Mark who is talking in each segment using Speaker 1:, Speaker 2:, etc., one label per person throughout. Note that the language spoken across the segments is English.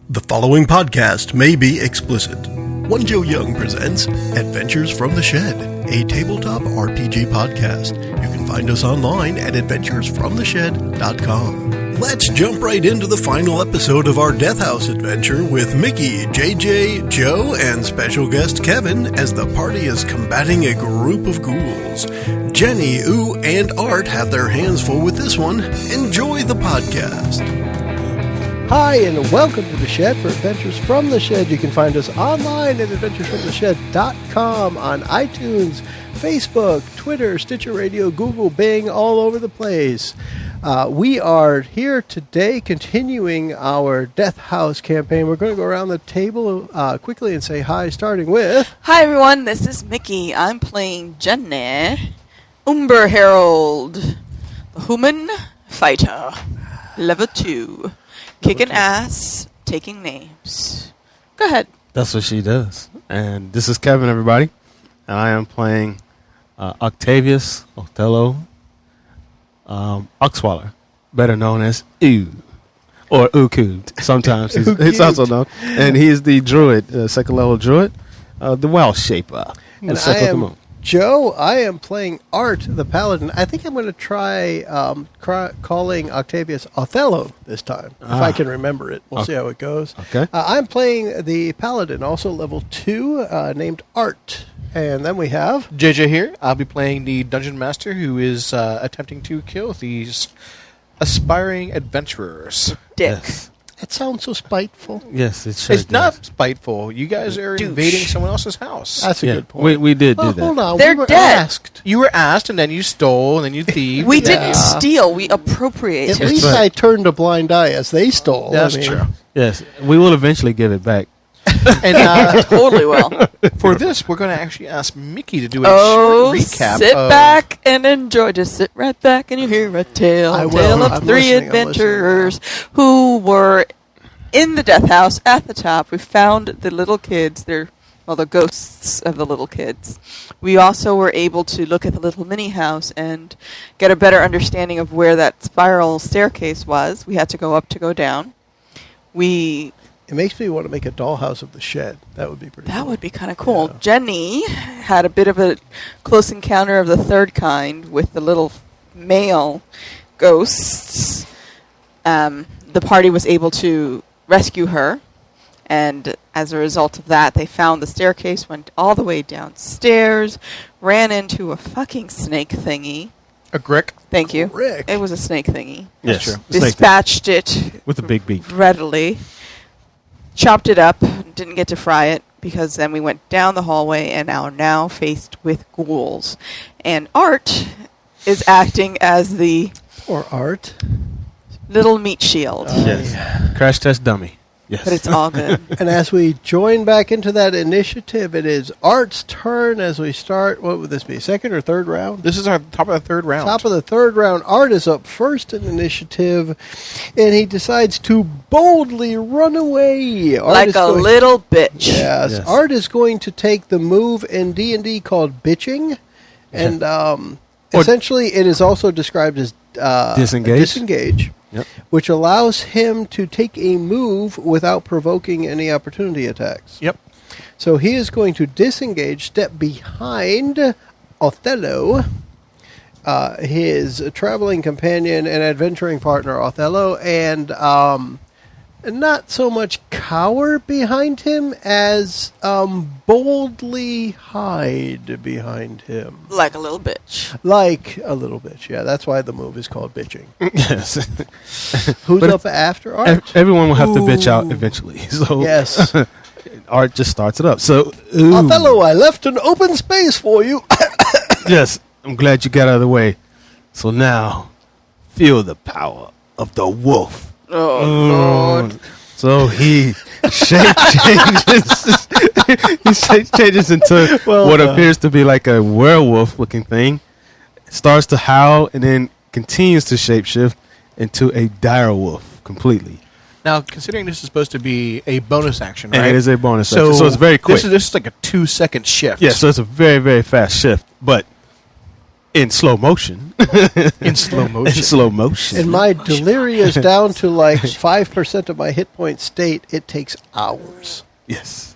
Speaker 1: The following podcast may be explicit. One Joe Young presents Adventures from the Shed, a tabletop RPG podcast. You can find us online at adventuresfromtheshed.com. Let's jump right into the final episode of our Death House adventure with Mickie, JJ, Joe, and special guest Kevin as the party is combating a group of ghouls. Jenni, Ooh, and Art have their hands full with this one. Enjoy the podcast.
Speaker 2: Hi, and welcome to The Shed for Adventures from the Shed. You can find us online at adventuresfromtheshed.com, on iTunes, Facebook, Twitter, Stitcher Radio, Google, Bing, all over the place. We are here today continuing our Death House campaign. We're going to go around the table quickly and say hi, starting with...
Speaker 3: Hi, everyone. This is Mickie. I'm playing Jenni, Umber Herald, the human fighter, level 2. Kicking ass, taking names. Go ahead.
Speaker 4: That's what she does. And this is Kevin, everybody. And I am playing Octavius, Othello, Oxwaller, better known as Ooh, or Ukubed. Sometimes he's also known. And he is the druid, second level druid, the Well Shaper.
Speaker 2: And I am Joe. I am playing Art, the paladin. I think I'm going to try calling Octavius Othello this time, if I can remember it. We'll see how it goes.
Speaker 4: Okay.
Speaker 2: I'm playing the paladin, also level 2, named Art. And then we have...
Speaker 5: JJ here. I'll be playing the dungeon master who is attempting to kill these aspiring adventurers.
Speaker 3: Dick.
Speaker 4: Yes.
Speaker 2: That sounds so spiteful.
Speaker 4: Yes, it sure
Speaker 5: It's
Speaker 4: does.
Speaker 5: not spiteful. You guys are invading someone else's house.
Speaker 2: That's a good point.
Speaker 4: We did do that.
Speaker 2: Hold on.
Speaker 3: They're
Speaker 2: we were
Speaker 3: dead.
Speaker 2: asked.
Speaker 5: You were asked, and then you stole, and then you thieved.
Speaker 3: We didn't steal. We appropriated.
Speaker 2: At least
Speaker 4: right.
Speaker 2: I turned a blind eye as they stole.
Speaker 5: That's
Speaker 2: I mean,
Speaker 5: true.
Speaker 4: Yes, we will eventually give it back.
Speaker 5: And
Speaker 3: Totally will.
Speaker 5: for this, we're going to actually ask Mickie to do a
Speaker 3: Oh,
Speaker 5: short recap.
Speaker 3: sit
Speaker 5: of
Speaker 3: back and enjoy. Just sit right back and you hear a tale.
Speaker 2: I will.
Speaker 3: Tale of
Speaker 2: I'm
Speaker 3: 3
Speaker 2: listening, I'm
Speaker 3: adventurers who were in the death house at the top. We found the little kids. The ghosts of the little kids. We also were able to look at the little mini house and get a better understanding of where that spiral staircase was. We had to go up to go down.
Speaker 2: It makes me want to make a dollhouse of the shed. That would be pretty cool.
Speaker 3: That would be kind of cool.
Speaker 2: Yeah.
Speaker 3: Jenni had a bit of a close encounter of the third kind with the little male ghosts. The party was able to rescue her, and as a result of that, they found the staircase, went all the way downstairs, ran into a fucking snake thingy.
Speaker 5: a grick.
Speaker 3: Thank you.
Speaker 2: Rick.
Speaker 3: It was a snake thingy.
Speaker 4: Yes,
Speaker 5: true.
Speaker 4: snake
Speaker 3: Dispatched it
Speaker 4: with a big beak.
Speaker 3: readily, chopped it up, didn't get to fry it, because then we went down the hallway and are now faced with ghouls. And Art is acting as the
Speaker 2: Or Art.
Speaker 3: little meat shield.
Speaker 4: Yes, crash test dummy. Yes,
Speaker 3: But it's all good.
Speaker 2: And as we join back into that initiative, it is Art's turn as we start. What would this be? Second or third round?
Speaker 5: This is our top of the third round.
Speaker 2: Top of the third round. Art is up first in initiative, and he decides to boldly run away. Art
Speaker 3: Like
Speaker 2: is
Speaker 3: a
Speaker 2: going-
Speaker 3: little bitch.
Speaker 2: Yes.
Speaker 4: Yes.
Speaker 2: Art is going to take the move in D&D called bitching, and essentially it is also described as disengage.
Speaker 4: Yep.
Speaker 2: Which allows him to take a move without provoking any opportunity attacks.
Speaker 5: Yep.
Speaker 2: So he is going to disengage, step behind Othello, his traveling companion and adventuring partner Othello, and not so much cower behind him as boldly hide behind him.
Speaker 3: Like a little bitch.
Speaker 2: Like a little bitch, yeah. That's why the move is called bitching.
Speaker 4: yes.
Speaker 2: Who's
Speaker 4: But
Speaker 2: up after Art?
Speaker 4: Everyone will have to bitch out eventually. So
Speaker 2: Yes.
Speaker 4: Art just starts it up. So ooh.
Speaker 2: Othello, I left an open space for you.
Speaker 4: Yes, I'm glad you got out of the way. So now, feel the power of the wolf.
Speaker 3: Oh, Lord.
Speaker 4: So he shape changes. He shape changes into what appears to be like a werewolf-looking thing. Starts to howl and then continues to shapeshift into a dire wolf completely.
Speaker 5: Now, considering this is supposed to be a bonus action, right?
Speaker 4: And it is a bonus action, so it's very quick.
Speaker 5: This is like a 2-second shift.
Speaker 4: Yeah, so it's a very, very fast shift. But in slow motion.
Speaker 5: In slow
Speaker 4: In
Speaker 5: motion.
Speaker 4: slow motion.
Speaker 2: And my delirious down to like 5% of my hit point state, it takes hours.
Speaker 4: Yes.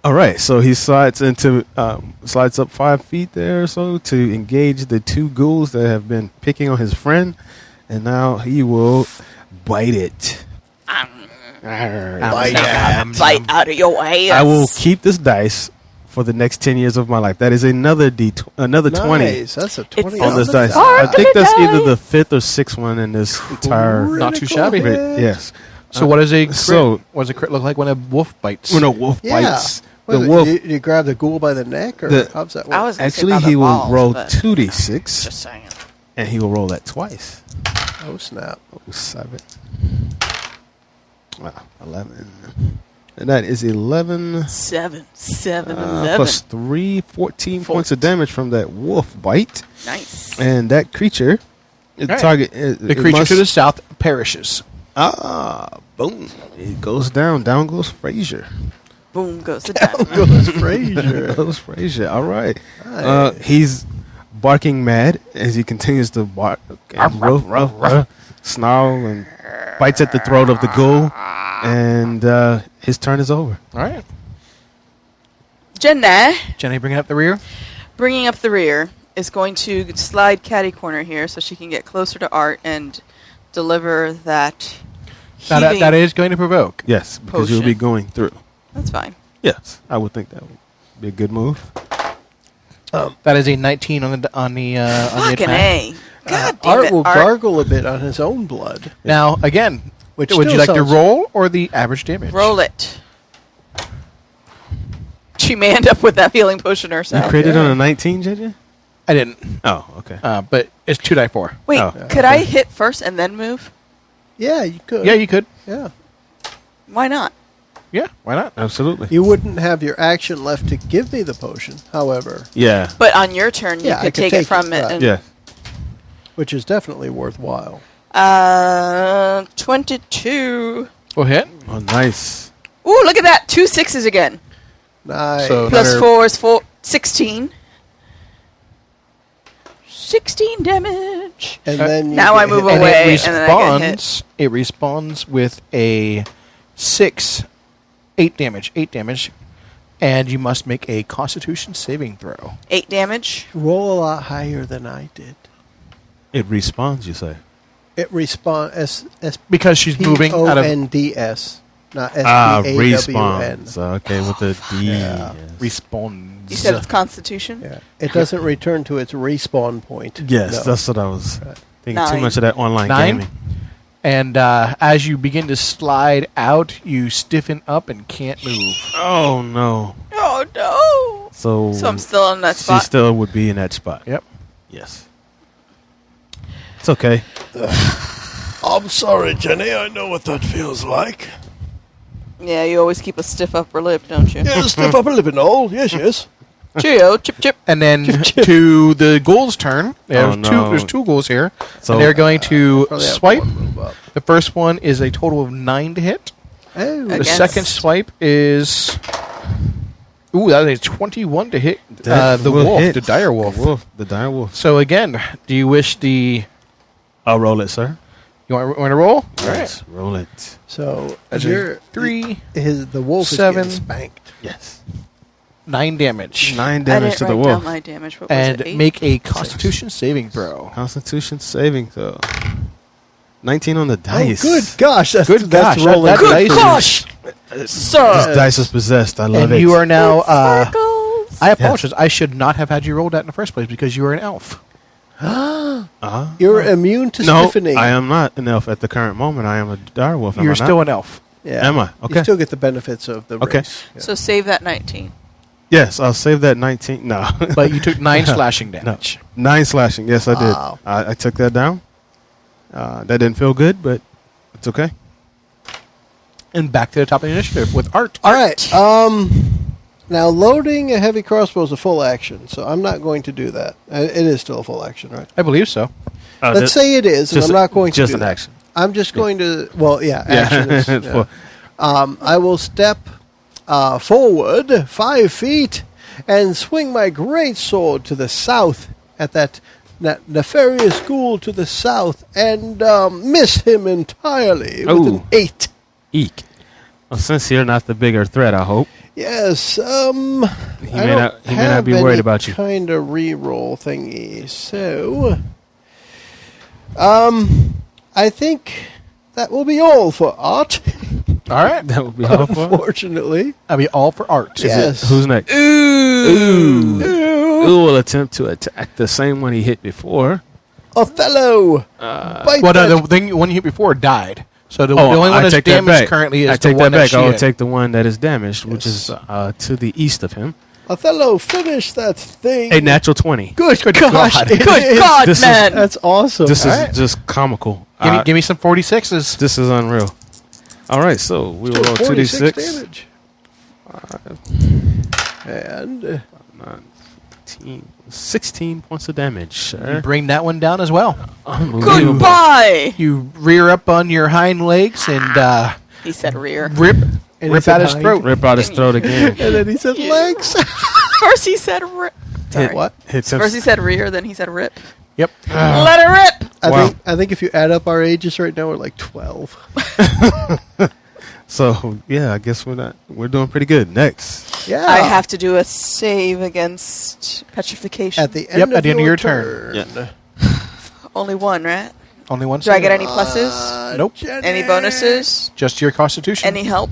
Speaker 4: All right. So he slides up 5 feet there or so to engage the 2 ghouls that have been picking on his friend, and now he will bite it.
Speaker 3: Bite out of your ass.
Speaker 4: I will keep this dice for the next 10 years of my life. That is another 20
Speaker 2: Nice. That's a 20
Speaker 4: on this dice.
Speaker 3: Sparkle
Speaker 4: I think that's
Speaker 3: dice.
Speaker 4: either the 5th or 6th one in this entire.
Speaker 5: Not too shabby.
Speaker 2: hit.
Speaker 4: Yes.
Speaker 5: So what does a crit,
Speaker 4: So-
Speaker 5: what does a crit look like when a wolf bites?
Speaker 4: When a wolf
Speaker 2: Yeah.
Speaker 4: bites,
Speaker 2: What
Speaker 4: the
Speaker 2: is it,
Speaker 4: wolf.
Speaker 2: You grab the ghoul by the neck, or how's that work?
Speaker 3: I was gonna say
Speaker 4: Actually,
Speaker 3: by the
Speaker 4: he will
Speaker 3: balls,
Speaker 4: roll
Speaker 3: but
Speaker 4: 2d6,
Speaker 3: Just saying.
Speaker 4: and he will roll that twice.
Speaker 2: Oh, snap.
Speaker 4: 7. Wow, 11. And that is 11
Speaker 3: 7, 11.
Speaker 4: plus 3, 14 points of damage from that wolf bite.
Speaker 3: Nice.
Speaker 4: And that creature, the
Speaker 5: Right.
Speaker 4: target,
Speaker 5: The creature to the south perishes.
Speaker 4: Boom. It goes down. Down goes Frazier.
Speaker 3: Boom goes the dynamite.
Speaker 2: Goes Frazier.
Speaker 4: Goes Frazier. All right.
Speaker 2: Nice.
Speaker 4: He's barking mad as he continues to bark, and snarl, and bites at the throat of the ghoul. And his turn is over.
Speaker 5: All right.
Speaker 3: Jenni,
Speaker 5: Jenny, bringing up the rear.
Speaker 3: bringing up the rear, is going to slide catty corner here so she can get closer to Art and deliver that
Speaker 5: Now
Speaker 3: heaving.
Speaker 5: that is going to provoke.
Speaker 4: Yes, because you'll be
Speaker 3: Potion.
Speaker 4: going through.
Speaker 3: That's fine.
Speaker 4: Yes, I would think that would be a good move.
Speaker 5: That is a 19 on the
Speaker 3: Fucking
Speaker 5: attack.
Speaker 3: A. God damn
Speaker 2: Art
Speaker 3: it,
Speaker 2: will
Speaker 3: Art.
Speaker 2: gargle a bit on his own blood.
Speaker 5: Now again,
Speaker 2: Which
Speaker 5: would you
Speaker 2: still
Speaker 5: like to
Speaker 2: sounds-
Speaker 5: roll or the average damage?
Speaker 3: Roll it. She may end up with that healing potion
Speaker 4: You
Speaker 3: herself.
Speaker 4: created on a 19, JJ?
Speaker 5: I didn't,
Speaker 4: Oh, okay.
Speaker 5: but it's 2d4.
Speaker 3: Wait,
Speaker 4: Oh.
Speaker 3: could I hit first and then move?
Speaker 2: Yeah, you could.
Speaker 5: Yeah, you could.
Speaker 2: Yeah.
Speaker 3: Why not?
Speaker 5: Yeah, why not?
Speaker 4: Absolutely.
Speaker 2: You wouldn't have your action left to give me the potion, however,
Speaker 4: Yeah.
Speaker 3: But on your turn, you
Speaker 2: Yeah, I
Speaker 3: could
Speaker 2: could
Speaker 3: take
Speaker 2: take
Speaker 3: it from
Speaker 2: it,
Speaker 3: it.
Speaker 2: right.
Speaker 3: And,
Speaker 4: Yeah.
Speaker 2: which is definitely worthwhile.
Speaker 3: 22.
Speaker 5: We'll hit.
Speaker 4: Oh, nice.
Speaker 3: Ooh, look at that. 2 6s again.
Speaker 2: Nice.
Speaker 5: So-
Speaker 3: Plus
Speaker 5: Another-
Speaker 3: 4 is 16. 16 damage.
Speaker 2: and then you
Speaker 3: now
Speaker 2: get
Speaker 3: I move
Speaker 2: hit.
Speaker 5: And
Speaker 3: away,
Speaker 5: it
Speaker 3: and then I get hit.
Speaker 5: respawns. It respawns with a 8 damage, and you must make a Constitution saving throw.
Speaker 3: 8 damage.
Speaker 2: Roll a lot higher than I did.
Speaker 4: It respawns, you say?
Speaker 2: It responds
Speaker 5: Because she's moving out of
Speaker 2: P-O-N-D-S, not S-P-A-W-N.
Speaker 4: Respawns. Okay, with the D.
Speaker 2: Yeah.
Speaker 4: Yes.
Speaker 5: respawns.
Speaker 3: You said it's Constitution?
Speaker 2: Yeah. It doesn't return to its respawn point.
Speaker 4: Yes,
Speaker 2: No.
Speaker 4: that's what I was thinking. Too
Speaker 3: 9.
Speaker 4: much of that online
Speaker 5: 9?
Speaker 4: gaming.
Speaker 5: And as you begin to slide out, you stiffen up and can't move.
Speaker 4: Oh, no.
Speaker 3: Oh, no.
Speaker 4: So
Speaker 3: So I'm still on that
Speaker 4: she
Speaker 3: spot.
Speaker 4: still would be in that spot.
Speaker 5: Yep.
Speaker 4: Yes. It's okay.
Speaker 1: I'm sorry, Jenny. I know what that feels like.
Speaker 3: Yeah, you always keep a stiff upper lip, don't you?
Speaker 1: Yeah, stiff upper lip and all. Yes, yes.
Speaker 3: Cheerio, chip, chip.
Speaker 5: And then to the ghoul's turn.
Speaker 4: Oh, no.
Speaker 5: There's 2 ghouls here.
Speaker 4: So
Speaker 5: And they're going to
Speaker 2: Probably have
Speaker 5: swipe.
Speaker 2: one move up.
Speaker 5: The first one is a total of 9 to hit.
Speaker 2: Oh,
Speaker 5: The
Speaker 3: Against-
Speaker 5: second swipe is... Ooh, that is 21 to hit
Speaker 4: That
Speaker 5: the
Speaker 4: will
Speaker 5: wolf,
Speaker 4: hit.
Speaker 5: the dire wolf.
Speaker 4: The dire wolf.
Speaker 5: So again, do you wish the...
Speaker 4: I'll roll it, sir.
Speaker 5: You want to roll?
Speaker 4: Yes, roll it.
Speaker 2: so
Speaker 5: That's
Speaker 2: you're,
Speaker 5: 3,
Speaker 2: the wolf
Speaker 5: 7.
Speaker 2: is getting spanked.
Speaker 4: Yes.
Speaker 5: 9 damage.
Speaker 4: 9
Speaker 3: I
Speaker 4: damage
Speaker 3: didn't
Speaker 4: to the
Speaker 3: write down
Speaker 4: wolf.
Speaker 3: my damage. What was
Speaker 5: And
Speaker 3: it? 8?
Speaker 5: make a Constitution saving throw.
Speaker 4: Constitution saving throw. 19 on the dice.
Speaker 2: Oh, good gosh. That's,
Speaker 5: Good
Speaker 2: that's
Speaker 5: gosh,
Speaker 2: rolling.
Speaker 5: that
Speaker 3: Good
Speaker 5: dice is-
Speaker 3: gosh,
Speaker 4: This
Speaker 3: sir.
Speaker 4: dice is possessed. I love
Speaker 5: And
Speaker 4: it.
Speaker 5: you are now...
Speaker 3: Sparkles.
Speaker 5: I apologize. I should not have had you roll that in the first place because you are an elf.
Speaker 2: You're immune to
Speaker 4: No,
Speaker 2: stiffening.
Speaker 4: I am not an elf at the current moment. I am a dire wolf. Am
Speaker 5: You're
Speaker 4: I not?
Speaker 5: still an elf.
Speaker 2: Yeah.
Speaker 4: Am I? Okay.
Speaker 2: You still get the benefits of the
Speaker 4: Okay.
Speaker 2: race. Yeah.
Speaker 3: So save that 19.
Speaker 4: Yes, I'll save that 19. No.
Speaker 5: But you took 9 slashing
Speaker 4: No.
Speaker 5: damage.
Speaker 4: 9 slashing. Yes, I did.
Speaker 2: Wow.
Speaker 4: I took that down. That didn't feel good, but it's okay.
Speaker 5: And back to the top of the initiative with Art.
Speaker 2: All right. Now, loading a heavy crossbow is a full action, so I'm not going to do that. It is still a full action, right?
Speaker 5: I believe so.
Speaker 2: Let's say it is, and
Speaker 4: just-
Speaker 2: I'm not going to
Speaker 4: just
Speaker 2: do
Speaker 4: an
Speaker 2: that.
Speaker 4: action.
Speaker 2: I'm just going to, well, yeah, action is,
Speaker 4: It's
Speaker 2: yeah.
Speaker 4: for-
Speaker 2: I will step forward 5 feet and swing my great sword to the south at that that nefarious ghoul to the south and miss him entirely with an 8.
Speaker 4: Eek. Well, since you're not the bigger threat, I hope.
Speaker 2: Yes,
Speaker 4: He may not be worried about you.
Speaker 2: Kind of reroll thingy. So, I think that will be all for art.
Speaker 5: All right.
Speaker 4: That would be all for.
Speaker 2: Unfortunately,
Speaker 5: That'll be all for art.
Speaker 2: yes.
Speaker 4: Who's next?
Speaker 3: Ooh.
Speaker 4: Ooh will attempt to attack the same one he hit before.
Speaker 2: Othello. Bite
Speaker 5: Well, no,
Speaker 2: that-
Speaker 5: the one you hit before died. So the only one that's damaged currently is
Speaker 4: I take
Speaker 5: the one
Speaker 4: that back.
Speaker 5: she
Speaker 4: I will
Speaker 5: hit.
Speaker 4: take the one that is damaged, which is to the east of him.
Speaker 2: Othello, finish that thing.
Speaker 4: A natural 20.
Speaker 2: Good gosh.
Speaker 5: God.
Speaker 2: it
Speaker 3: Good
Speaker 2: is.
Speaker 3: God,
Speaker 4: This is-
Speaker 3: man.
Speaker 2: That's awesome.
Speaker 4: This
Speaker 2: All
Speaker 4: is
Speaker 2: right.
Speaker 4: just comical.
Speaker 5: Give me some 46s.
Speaker 4: This is unreal. All right, so we will roll
Speaker 2: 46
Speaker 4: 2d6.
Speaker 2: damage. And
Speaker 4: 16 points of damage,
Speaker 5: You
Speaker 4: sir.
Speaker 5: bring that one down as well.
Speaker 4: Unbelievable.
Speaker 3: Goodbye.
Speaker 5: You rear up on your hind legs and
Speaker 3: He said rear.
Speaker 5: rip
Speaker 2: he
Speaker 5: out
Speaker 2: said
Speaker 5: his
Speaker 2: hind.
Speaker 5: throat.
Speaker 4: Rip out his throat again.
Speaker 2: and then he said legs.
Speaker 3: First he said rip.
Speaker 4: Hit,
Speaker 2: What?
Speaker 4: hits him.
Speaker 3: First he said rear, then he said rip.
Speaker 5: Yep.
Speaker 3: Let it rip.
Speaker 4: Wow.
Speaker 2: I think if you add up our ages right now, we're like 12.
Speaker 4: So yeah, I guess we're doing pretty good. Next,
Speaker 2: Yeah.
Speaker 3: I have to do a save against petrification.
Speaker 2: at the end
Speaker 5: Yep, at the end of your
Speaker 2: turn.
Speaker 5: turn.
Speaker 3: Only one, right?
Speaker 5: Only one.
Speaker 3: Do I get
Speaker 5: save.
Speaker 3: any pluses?
Speaker 5: Nope.
Speaker 2: Jenni.
Speaker 3: Any bonuses?
Speaker 5: Just your constitution.
Speaker 3: Any help?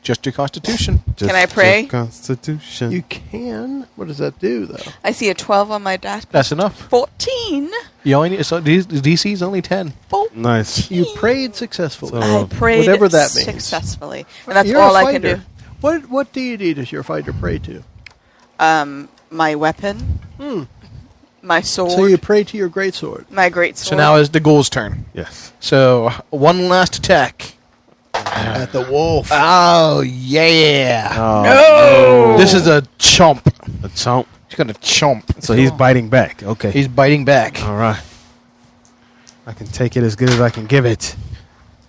Speaker 5: Just your constitution.
Speaker 3: Can I pray?
Speaker 4: your Constitution.
Speaker 2: You can. What does that do, though?
Speaker 3: I see a 12 on my dash.
Speaker 5: That's enough.
Speaker 3: 14.
Speaker 5: You only need, so DC is only 10.
Speaker 3: 14.
Speaker 4: Nice.
Speaker 2: You prayed successfully.
Speaker 4: So-
Speaker 3: I prayed
Speaker 2: Whatever that means.
Speaker 3: successfully. And that's
Speaker 2: You're
Speaker 3: all
Speaker 2: a
Speaker 3: I can
Speaker 2: fighter.
Speaker 3: do.
Speaker 2: What deity does your fighter pray to?
Speaker 3: My weapon. My sword.
Speaker 2: So you pray to your greatsword.
Speaker 3: my great sword.
Speaker 5: So now is the ghoul's turn.
Speaker 4: Yes.
Speaker 5: So one last attack.
Speaker 2: At the wolf.
Speaker 5: Oh yeah!
Speaker 3: No!
Speaker 5: This is a chomp.
Speaker 4: A chomp.
Speaker 5: He's gonna chomp.
Speaker 4: So he's biting back. Okay.
Speaker 5: He's biting back.
Speaker 4: All right. I can take it as good as I can give it.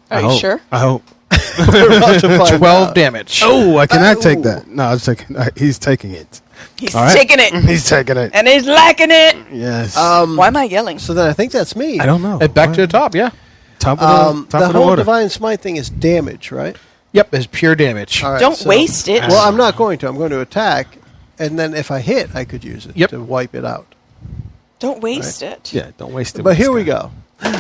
Speaker 3: Are
Speaker 4: I
Speaker 3: you
Speaker 4: hope.
Speaker 3: sure?
Speaker 4: I hope.
Speaker 2: We're about to find
Speaker 5: 12
Speaker 2: out.
Speaker 5: damage.
Speaker 4: Oh, I cannot take
Speaker 2: Oh.
Speaker 4: that. No, I'm taking. He's taking it.
Speaker 3: He's
Speaker 4: All right.
Speaker 3: taking it.
Speaker 4: He's taking it.
Speaker 3: And he's lacking it.
Speaker 4: Yes.
Speaker 3: Why am I yelling?
Speaker 2: So then I think that's me.
Speaker 4: I don't know.
Speaker 5: Back to the top. Yeah.
Speaker 4: Top of
Speaker 2: The
Speaker 4: the
Speaker 2: whole
Speaker 4: order.
Speaker 2: divine smite thing is damage, right?
Speaker 5: Yep. It's pure damage.
Speaker 2: All right,
Speaker 3: Don't
Speaker 2: so-
Speaker 3: waste it.
Speaker 2: Well, I'm not going to. I'm going to attack, and then if I hit, I could use it
Speaker 5: Yep.
Speaker 2: to wipe it out.
Speaker 3: Don't waste it.
Speaker 4: Yeah, don't waste it.
Speaker 2: But
Speaker 4: with
Speaker 2: here
Speaker 4: this
Speaker 2: we
Speaker 4: guy.
Speaker 2: go.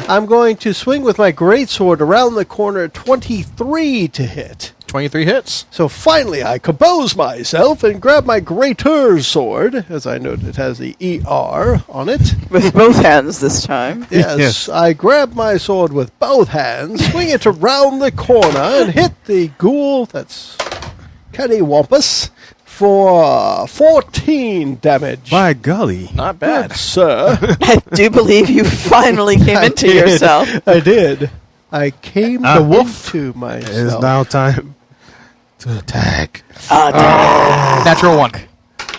Speaker 2: I'm going to swing with my greatsword around the corner, 23 to hit.
Speaker 5: 23 hits.
Speaker 2: So finally, I compose myself and grab my greater sword, as I note it has the ER on it.
Speaker 3: With both hands this time.
Speaker 2: Yes,
Speaker 4: Yes.
Speaker 2: I grab my sword with both hands, swing it around the corner, and hit the ghoul, that's Kenny Wampus, for 14 damage.
Speaker 4: By golly.
Speaker 5: Not
Speaker 2: Good,
Speaker 5: bad.
Speaker 2: sir.
Speaker 3: I do believe you finally came
Speaker 2: I
Speaker 3: into
Speaker 2: did.
Speaker 3: yourself.
Speaker 2: I did. I came
Speaker 4: The wolf
Speaker 2: into
Speaker 4: It is
Speaker 2: myself.
Speaker 4: now time to attack.
Speaker 5: Natural 1.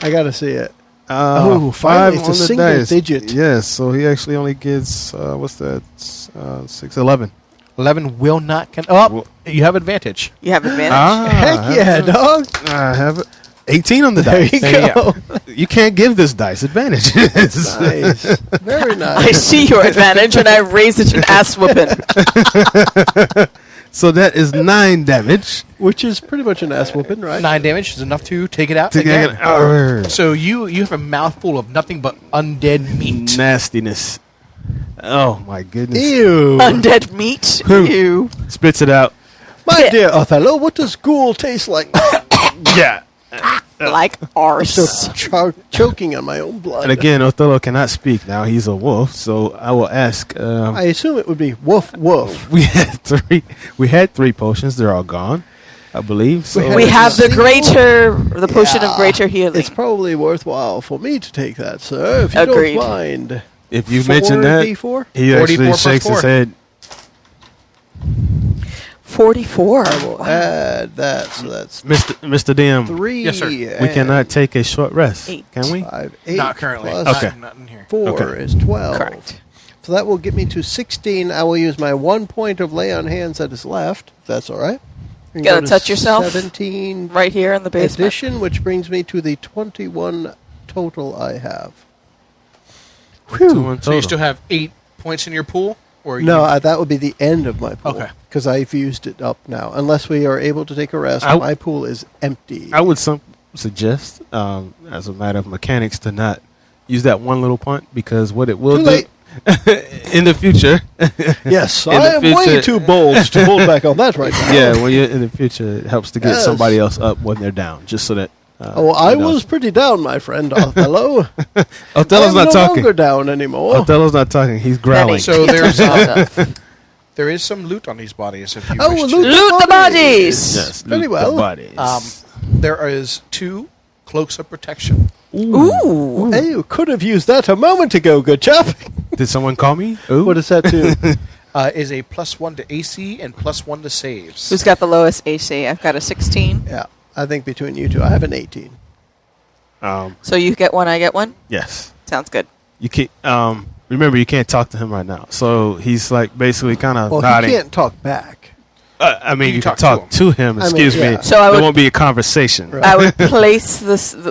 Speaker 2: I gotta see it.
Speaker 4: Oh,
Speaker 2: finally, it's a
Speaker 4: on the
Speaker 2: single
Speaker 4: dice.
Speaker 2: digit.
Speaker 4: Yes, so he actually only gets, what's that? 6, 11.
Speaker 5: 11 will not. Oh,
Speaker 4: Well-
Speaker 5: you have advantage.
Speaker 3: You have advantage.
Speaker 2: Heck yeah, dog.
Speaker 4: I have it. 18 on the
Speaker 2: There
Speaker 4: dice.
Speaker 2: you
Speaker 5: There you
Speaker 2: go.
Speaker 4: You can't give this dice advantages.
Speaker 2: Nice. Very
Speaker 3: I
Speaker 2: nice.
Speaker 3: see your advantage and I raise it an ass whooping.
Speaker 4: So that is 9 damage.
Speaker 2: Which is pretty much an ass whooping, right?
Speaker 5: 9 damage is enough to take it out.
Speaker 4: To
Speaker 5: again.
Speaker 4: get it.
Speaker 5: So you have a mouthful of nothing but undead meat.
Speaker 4: Nastiness. Oh my goodness.
Speaker 2: Ew.
Speaker 3: Undead meat. Ew.
Speaker 4: Spits it out.
Speaker 2: My dear Othello, what does ghoul taste like?
Speaker 4: Yeah.
Speaker 3: Like arse.
Speaker 2: So choking on my own blood.
Speaker 4: And again, Othello cannot speak now. He's a wolf. So I will ask.
Speaker 2: I assume it would be woof woof.
Speaker 4: We had 3. We had 3 potions. They're all gone, I believe. So
Speaker 3: We have the
Speaker 2: Single-
Speaker 3: the potion
Speaker 2: Yeah.
Speaker 3: of greater healing.
Speaker 2: It's probably worthwhile for me to take that, sir, if you
Speaker 3: Agreed.
Speaker 2: don't mind.
Speaker 4: if you mention that,
Speaker 2: 4d4?
Speaker 4: he
Speaker 5: 44
Speaker 4: actually
Speaker 5: plus
Speaker 4: shakes
Speaker 5: 4.
Speaker 4: his head.
Speaker 3: 44.
Speaker 2: I will add that, so that's
Speaker 4: Mr. DM,
Speaker 2: 3.
Speaker 5: Yes, sir.
Speaker 4: we cannot take a short rest,
Speaker 3: 8.
Speaker 4: can we?
Speaker 2: 5, 8
Speaker 5: Not currently.
Speaker 2: plus
Speaker 4: Okay.
Speaker 5: Not in here.
Speaker 2: 4
Speaker 4: Okay.
Speaker 2: is 12.
Speaker 3: Correct.
Speaker 2: So that will get me to 16. I will use my 1 point of lay on hands that is left. If that's all right. And
Speaker 3: Gotta
Speaker 2: go to
Speaker 3: touch yourself.
Speaker 2: 17
Speaker 3: Right here in the basement.
Speaker 2: addition, which brings me to the 21 total I have. Whew.
Speaker 4: 2 in
Speaker 5: So you
Speaker 4: total.
Speaker 5: still have 8 points in your pool? Or
Speaker 2: No,
Speaker 5: you,
Speaker 2: that would be the end of my pool.
Speaker 5: Okay.
Speaker 2: Because I've used it up now. Unless we are able to take a rest,
Speaker 4: I-
Speaker 2: my pool is empty.
Speaker 4: I would suggest, as a matter of mechanics, to not use that one little punt, because what it will
Speaker 2: Too
Speaker 4: do
Speaker 2: late.
Speaker 4: in the future.
Speaker 2: Yes,
Speaker 4: In
Speaker 2: I
Speaker 4: the
Speaker 2: am way
Speaker 4: future-
Speaker 2: too bold to hold back on that right now.
Speaker 4: Yeah, when you're in the future, it helps to get
Speaker 2: Yes.
Speaker 4: somebody else up when they're down, just so that.
Speaker 2: Oh, I was pretty down, my friend Othello.
Speaker 4: Othello's
Speaker 2: I'm
Speaker 4: not
Speaker 2: no
Speaker 4: talking.
Speaker 2: longer down anymore.
Speaker 4: Othello's not talking. He's growling.
Speaker 5: So there's
Speaker 3: Awesome.
Speaker 5: there is some loot on these bodies if you
Speaker 2: Oh,
Speaker 5: wish to.
Speaker 3: Loot the bodies!
Speaker 4: Yes,
Speaker 2: Very
Speaker 4: loot
Speaker 2: well.
Speaker 4: the bodies.
Speaker 5: There is 2 cloaks of protection.
Speaker 3: Ooh.
Speaker 2: Hey, you could have used that a moment ago, good chap.
Speaker 4: Did someone call me? Ooh.
Speaker 2: What does that do?
Speaker 5: Is a +1 to AC and +1 to saves.
Speaker 3: Who's got the lowest AC? I've got a 16.
Speaker 2: Yeah, I think between you two, I have an 18.
Speaker 3: So you get one, I get one?
Speaker 4: Yes.
Speaker 3: Sounds good.
Speaker 4: You can't. Remember, you can't talk to him right now. So he's like basically kind of
Speaker 2: Well,
Speaker 4: nodding.
Speaker 2: he can't talk back.
Speaker 4: I mean, you can
Speaker 5: talk
Speaker 4: talk
Speaker 5: to
Speaker 4: to him.
Speaker 2: I mean,
Speaker 4: Excuse
Speaker 2: yeah.
Speaker 4: me.
Speaker 3: So I
Speaker 4: there
Speaker 3: would-
Speaker 4: won't be a conversation.
Speaker 2: Right.
Speaker 3: I would place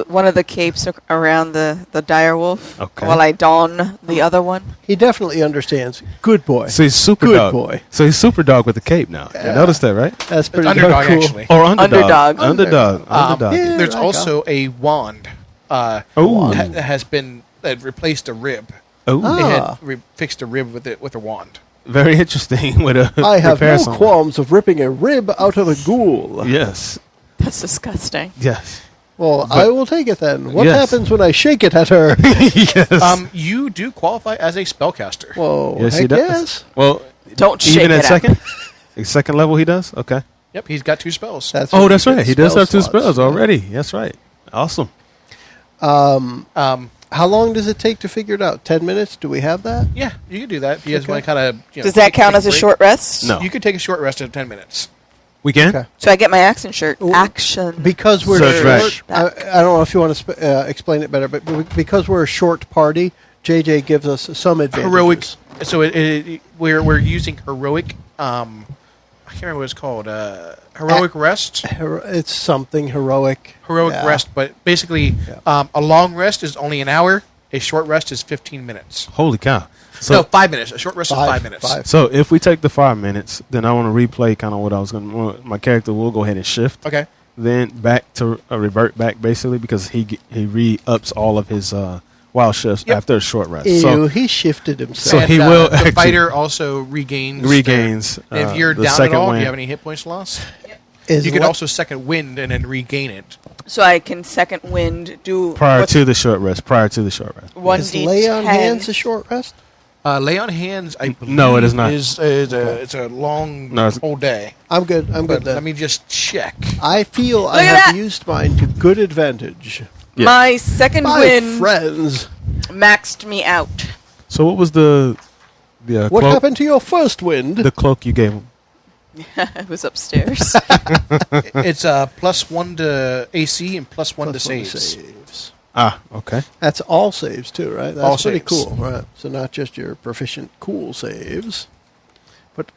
Speaker 3: one of the capes around the dire wolf
Speaker 4: Okay.
Speaker 3: while I don the other one.
Speaker 2: He definitely understands. Good boy.
Speaker 4: So he's super
Speaker 2: Good
Speaker 4: dog.
Speaker 2: boy.
Speaker 4: So he's super dog with the cape now. You noticed that, right?
Speaker 2: That's pretty
Speaker 5: Underdog,
Speaker 2: darn cool.
Speaker 5: actually.
Speaker 4: Or underdog.
Speaker 3: Underdog.
Speaker 4: Underdog.
Speaker 2: Yeah.
Speaker 5: There's
Speaker 2: I
Speaker 5: also a wand.
Speaker 4: Ooh.
Speaker 5: That has been replaced a rib.
Speaker 4: Oh,
Speaker 2: Ah.
Speaker 5: It had fixed a rib with a wand.
Speaker 4: very interesting. With a
Speaker 2: I have
Speaker 4: repair
Speaker 2: no
Speaker 4: something.
Speaker 2: qualms of ripping a rib out of a ghoul.
Speaker 4: Yes.
Speaker 3: That's disgusting.
Speaker 4: Yes.
Speaker 2: Well, I will take it then. What
Speaker 4: Yes.
Speaker 2: happens when I shake it at her?
Speaker 4: Yes.
Speaker 5: You do qualify as a spellcaster.
Speaker 2: Whoa,
Speaker 4: Yes, he
Speaker 2: heck
Speaker 4: does.
Speaker 2: yes.
Speaker 4: Well,
Speaker 3: Don't shake
Speaker 4: even
Speaker 3: it
Speaker 4: at
Speaker 3: up.
Speaker 4: second, second level, he does. Okay.
Speaker 5: Yep, he's got 2 spells.
Speaker 2: That's
Speaker 4: Oh,
Speaker 2: when
Speaker 4: that's
Speaker 2: you get
Speaker 4: right. He does
Speaker 2: spell
Speaker 4: have 2
Speaker 2: slots.
Speaker 4: spells already. That's right. Awesome.
Speaker 2: How long does it take to figure it out? 10 minutes? Do we have that?
Speaker 5: Yeah, you can do that. If you guys
Speaker 2: Okay.
Speaker 5: want to kind of.
Speaker 3: Does that count as a short rest?
Speaker 4: No.
Speaker 5: You could take a short rest of 10 minutes.
Speaker 4: We can.
Speaker 2: Okay.
Speaker 3: So I get my action shirt.
Speaker 2: Ooh.
Speaker 3: Action.
Speaker 2: Because we're
Speaker 4: So it's
Speaker 2: short,
Speaker 3: right.
Speaker 2: I don't know if you want to explain it better, but because we're a short party, JJ gives us some advantages.
Speaker 5: Heroic. So we're using heroic. I can't remember what it's called. Heroic rest.
Speaker 2: It's something heroic.
Speaker 5: Heroic
Speaker 2: Yeah.
Speaker 5: rest, but basically,
Speaker 2: Yeah.
Speaker 5: a long rest is only an hour. A short rest is 15 minutes.
Speaker 4: Holy cow. So
Speaker 5: No, 5 minutes. A short rest is 5 minutes.
Speaker 4: So if we take the 5 minutes, then I want to replay kind of what I was going to. My character will go ahead and shift.
Speaker 5: Okay.
Speaker 4: Then back to revert back basically because he re-ups all of his wild shifts
Speaker 5: Yep.
Speaker 4: after a short rest.
Speaker 2: Ew,
Speaker 4: So
Speaker 2: he shifted
Speaker 4: So
Speaker 2: himself.
Speaker 5: And,
Speaker 4: he will
Speaker 5: The
Speaker 4: actually-
Speaker 5: fighter also regains.
Speaker 4: regains.
Speaker 5: If you're
Speaker 4: the
Speaker 5: down at
Speaker 4: second
Speaker 5: all, do
Speaker 4: wind.
Speaker 5: you have any hit points lost?
Speaker 2: Is
Speaker 5: You can
Speaker 2: what-
Speaker 5: also second wind and then regain it.
Speaker 3: So I can second wind do
Speaker 4: prior
Speaker 3: what's
Speaker 4: to the short rest. Prior to the short rest.
Speaker 3: 1d10.
Speaker 2: is lay on hands a short rest?
Speaker 5: Lay on hands, I believe,
Speaker 4: No, it is not.
Speaker 5: it's a long
Speaker 4: No, it's-
Speaker 5: whole day.
Speaker 2: I'm good. I'm
Speaker 5: But
Speaker 2: good then.
Speaker 5: let me just check.
Speaker 2: I feel I
Speaker 3: Look at
Speaker 2: have
Speaker 3: that.
Speaker 2: used mine to good advantage.
Speaker 4: Yeah.
Speaker 3: My second
Speaker 2: My
Speaker 3: wind
Speaker 2: friends,
Speaker 3: maxed me out.
Speaker 4: So what was the
Speaker 2: what
Speaker 4: cloak,
Speaker 2: happened to your first wind?
Speaker 4: the cloak you gave him?
Speaker 3: It was upstairs.
Speaker 5: It's +1 to AC and +1 to
Speaker 2: Plus one to
Speaker 5: saves.
Speaker 2: saves.
Speaker 4: Ah, okay.
Speaker 2: That's all saves too, right? That's
Speaker 5: All
Speaker 2: pretty
Speaker 5: saves.
Speaker 2: cool, right? So not just your proficient cool saves, but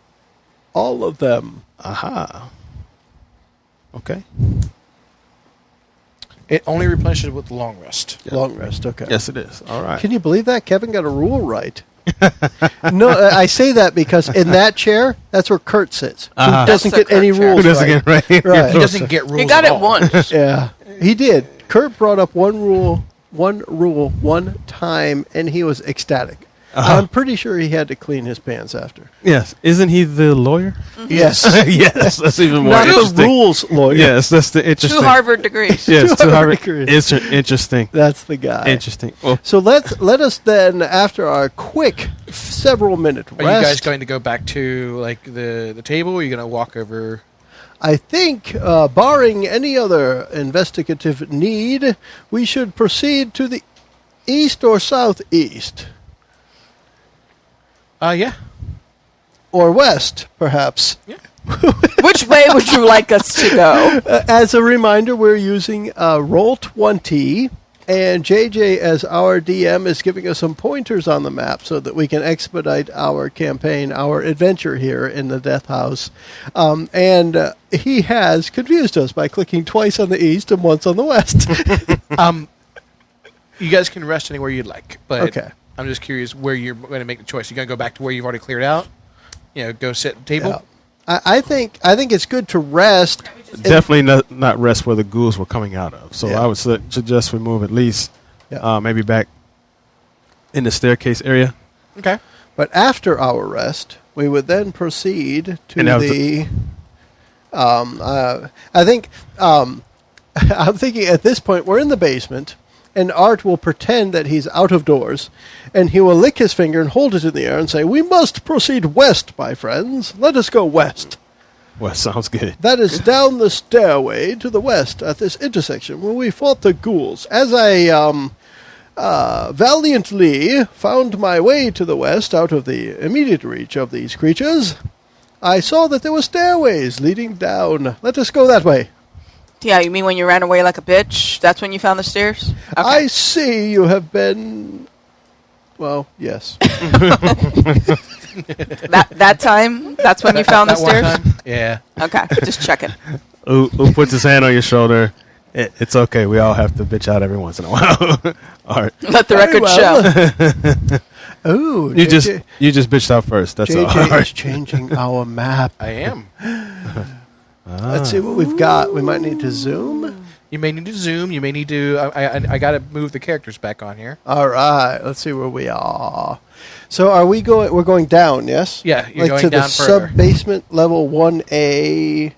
Speaker 2: all of them.
Speaker 4: Aha. Okay.
Speaker 5: It only replenishes with the long rest.
Speaker 4: Yeah.
Speaker 2: Long rest, okay.
Speaker 4: Yes, it is. All right.
Speaker 2: Can you believe that? Kevin got a rule right. No, I say that because in that chair, that's where Kurt sits. Who
Speaker 4: Uh-huh.
Speaker 2: doesn't
Speaker 3: That's
Speaker 2: get
Speaker 3: the
Speaker 2: any
Speaker 3: Kurt chair.
Speaker 2: rules
Speaker 4: Who doesn't
Speaker 2: right.
Speaker 4: get right?
Speaker 2: Right.
Speaker 5: He doesn't get rules
Speaker 3: You got
Speaker 5: at
Speaker 3: it
Speaker 5: all.
Speaker 3: once.
Speaker 2: Yeah, he did. Kurt brought up one rule one time, and he was ecstatic. I'm pretty sure he had to clean his pants after.
Speaker 4: Yes. Isn't he the lawyer?
Speaker 2: Yes.
Speaker 4: Yes. That's even more
Speaker 2: Not the
Speaker 4: interesting.
Speaker 2: rules lawyer.
Speaker 4: Yes, that's the interesting.
Speaker 3: 2 Harvard degrees.
Speaker 4: Yes,
Speaker 2: 2
Speaker 4: 2
Speaker 2: Harvard
Speaker 4: Harvard.
Speaker 2: degrees.
Speaker 4: It's interesting.
Speaker 2: That's the guy.
Speaker 4: Interesting. Well,
Speaker 2: So let us then, after our quick several minute
Speaker 5: Are
Speaker 2: rest,
Speaker 5: you guys going to go back to like the table? Or are you going to walk over?
Speaker 2: I think, barring any other investigative need, we should proceed to the east or southeast.
Speaker 5: Yeah.
Speaker 2: Or west, perhaps.
Speaker 3: Which way would you like us to go?
Speaker 2: As a reminder, we're using Roll20, and JJ, as our DM, is giving us some pointers on the map so that we can expedite our campaign, our adventure here in the Death House. And he has confused us by clicking twice on the east and once on the west.
Speaker 5: You guys can rest anywhere you'd like, but
Speaker 2: Okay.
Speaker 5: I'm just curious where you're going to make the choice. You're going to go back to where you've already cleared out? Go sit at the table?
Speaker 2: Yeah. I think it's good to rest.
Speaker 4: Definitely not rest where the ghouls were coming out of. So
Speaker 2: Yeah.
Speaker 4: I would suggest we move at least
Speaker 2: Yeah.
Speaker 4: maybe back in the staircase area.
Speaker 5: Okay.
Speaker 2: But after our rest, we would then proceed to
Speaker 4: And that was
Speaker 2: the. I think I'm thinking at this point we're in the basement, and Art will pretend that he's out of doors, and he will lick his finger and hold it in the air and say, "We must proceed west, my friends. Let us go west."
Speaker 4: Well, sounds good.
Speaker 2: That is down the stairway to the west at this intersection where we fought the ghouls. As I valiantly found my way to the west out of the immediate reach of these creatures, I saw that there were stairways leading down. Let us go that way.
Speaker 3: Yeah, you mean when you ran away like a bitch? That's when you found the stairs? Okay.
Speaker 2: I see you have been... Well, yes.
Speaker 3: that time? That's when you found the
Speaker 5: That one
Speaker 3: stairs?
Speaker 5: time? Yeah.
Speaker 3: Okay, just checking.
Speaker 4: Who puts his hand on your shoulder? It's okay. We all have to bitch out every once in a while. All right.
Speaker 3: Let the
Speaker 2: Very
Speaker 3: record
Speaker 2: well. Ooh,
Speaker 4: You just bitched out first. That's all.
Speaker 2: JJ is changing our map.
Speaker 5: I am.
Speaker 2: Let's see what we've got. We might need to zoom.
Speaker 5: You may need to zoom. You may need to... I got to move the characters back on here.
Speaker 2: All right, let's see where we are. So are we going? We're going down, yes?
Speaker 5: Yeah, you're
Speaker 2: like
Speaker 5: going
Speaker 2: to
Speaker 5: down
Speaker 2: the
Speaker 5: further.
Speaker 2: sub-basement level 1A,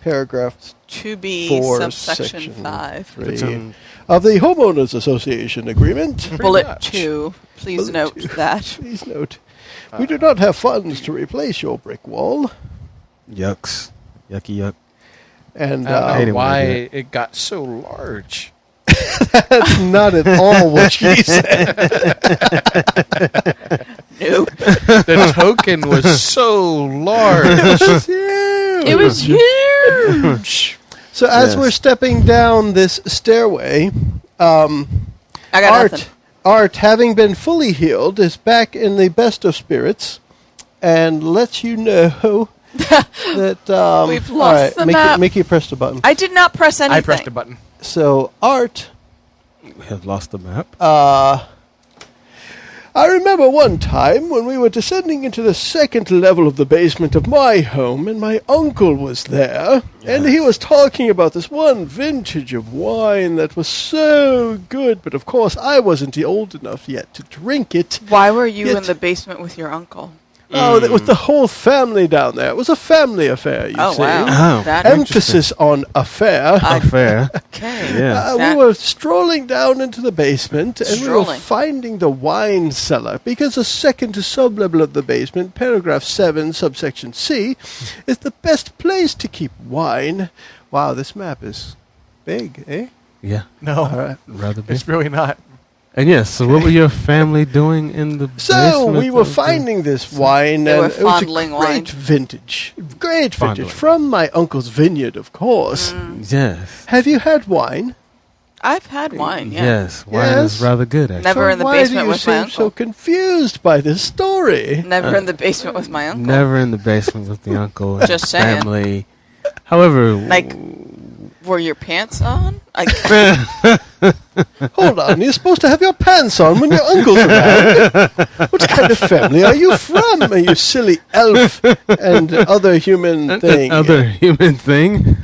Speaker 2: paragraph
Speaker 3: 2B,
Speaker 2: 4,
Speaker 3: subsection
Speaker 2: section
Speaker 3: 5.
Speaker 2: 3 of the Homeowners Association Agreement.
Speaker 3: Bullet
Speaker 5: much.
Speaker 3: 2. Please
Speaker 2: Bullet
Speaker 3: note
Speaker 2: 2.
Speaker 3: that.
Speaker 2: Please note, we do not have funds to replace your brick wall.
Speaker 4: Yucks. Yucky yuck.
Speaker 2: And
Speaker 5: I don't
Speaker 4: hate
Speaker 5: know
Speaker 4: it when
Speaker 5: why
Speaker 4: they do
Speaker 5: it got so large.
Speaker 2: that's not at all what she said.
Speaker 3: Nope.
Speaker 5: The token was so large.
Speaker 3: It was huge.
Speaker 2: So as
Speaker 4: Yes.
Speaker 2: we're stepping down this stairway,
Speaker 3: I got nothing.
Speaker 2: Art, having been fully healed, is back in the best of spirits and lets you know that...
Speaker 3: We've
Speaker 2: all
Speaker 3: lost
Speaker 2: right,
Speaker 3: the map.
Speaker 2: Mickey pressed a button.
Speaker 3: I did not press anything.
Speaker 5: I pressed a button.
Speaker 2: So, Art...
Speaker 4: We have lost the map.
Speaker 2: I remember one time when we were descending into the second level of the basement of my home, and my uncle was there, and he was talking about this one vintage of wine that was so good, but of course I wasn't old enough yet to drink it.
Speaker 3: Why were you
Speaker 2: Yet-
Speaker 3: in the basement with your uncle?
Speaker 2: Oh, that was the whole family down there. It was a family affair, you
Speaker 3: Oh,
Speaker 2: see.
Speaker 3: wow.
Speaker 4: Oh,
Speaker 3: That
Speaker 2: Emphasis on affair.
Speaker 4: fair.
Speaker 3: Okay.
Speaker 4: Yeah.
Speaker 2: We
Speaker 3: That-
Speaker 2: were strolling down into the basement, and we were
Speaker 3: Strolling.
Speaker 2: finding the wine cellar, because the second sub-level of the basement, paragraph 7, subsection C, is the best place to keep wine. Wow, this map is big, eh?
Speaker 4: Yeah.
Speaker 5: No,
Speaker 2: All right.
Speaker 4: Rather big.
Speaker 5: it's really not.
Speaker 4: And yes, so what were your family doing in the
Speaker 2: So
Speaker 4: basement
Speaker 2: we were
Speaker 4: of the-
Speaker 2: finding this wine,
Speaker 3: They were
Speaker 2: and it was a
Speaker 3: fondling
Speaker 2: great
Speaker 3: wine.
Speaker 2: vintage. Great
Speaker 4: Fondling.
Speaker 2: vintage from my uncle's vineyard, of course.
Speaker 4: Yes.
Speaker 2: Have you had wine?
Speaker 3: I've had wine, yeah.
Speaker 4: Yes. Wine
Speaker 2: Yes.
Speaker 4: is rather good, actually.
Speaker 3: Never
Speaker 2: So
Speaker 3: in the
Speaker 2: why
Speaker 3: basement
Speaker 2: do you
Speaker 3: with my
Speaker 2: seem
Speaker 3: uncle.
Speaker 2: so confused by this story?
Speaker 3: Never in the basement with my uncle.
Speaker 4: Never in the basement with the uncle and
Speaker 3: Just saying.
Speaker 4: family. However,
Speaker 3: Like, were your pants on? Like,
Speaker 2: Hold on, you're supposed to have your pants on when your uncle's around. What kind of family are you from, you silly elf and other human thing?
Speaker 4: other human thing.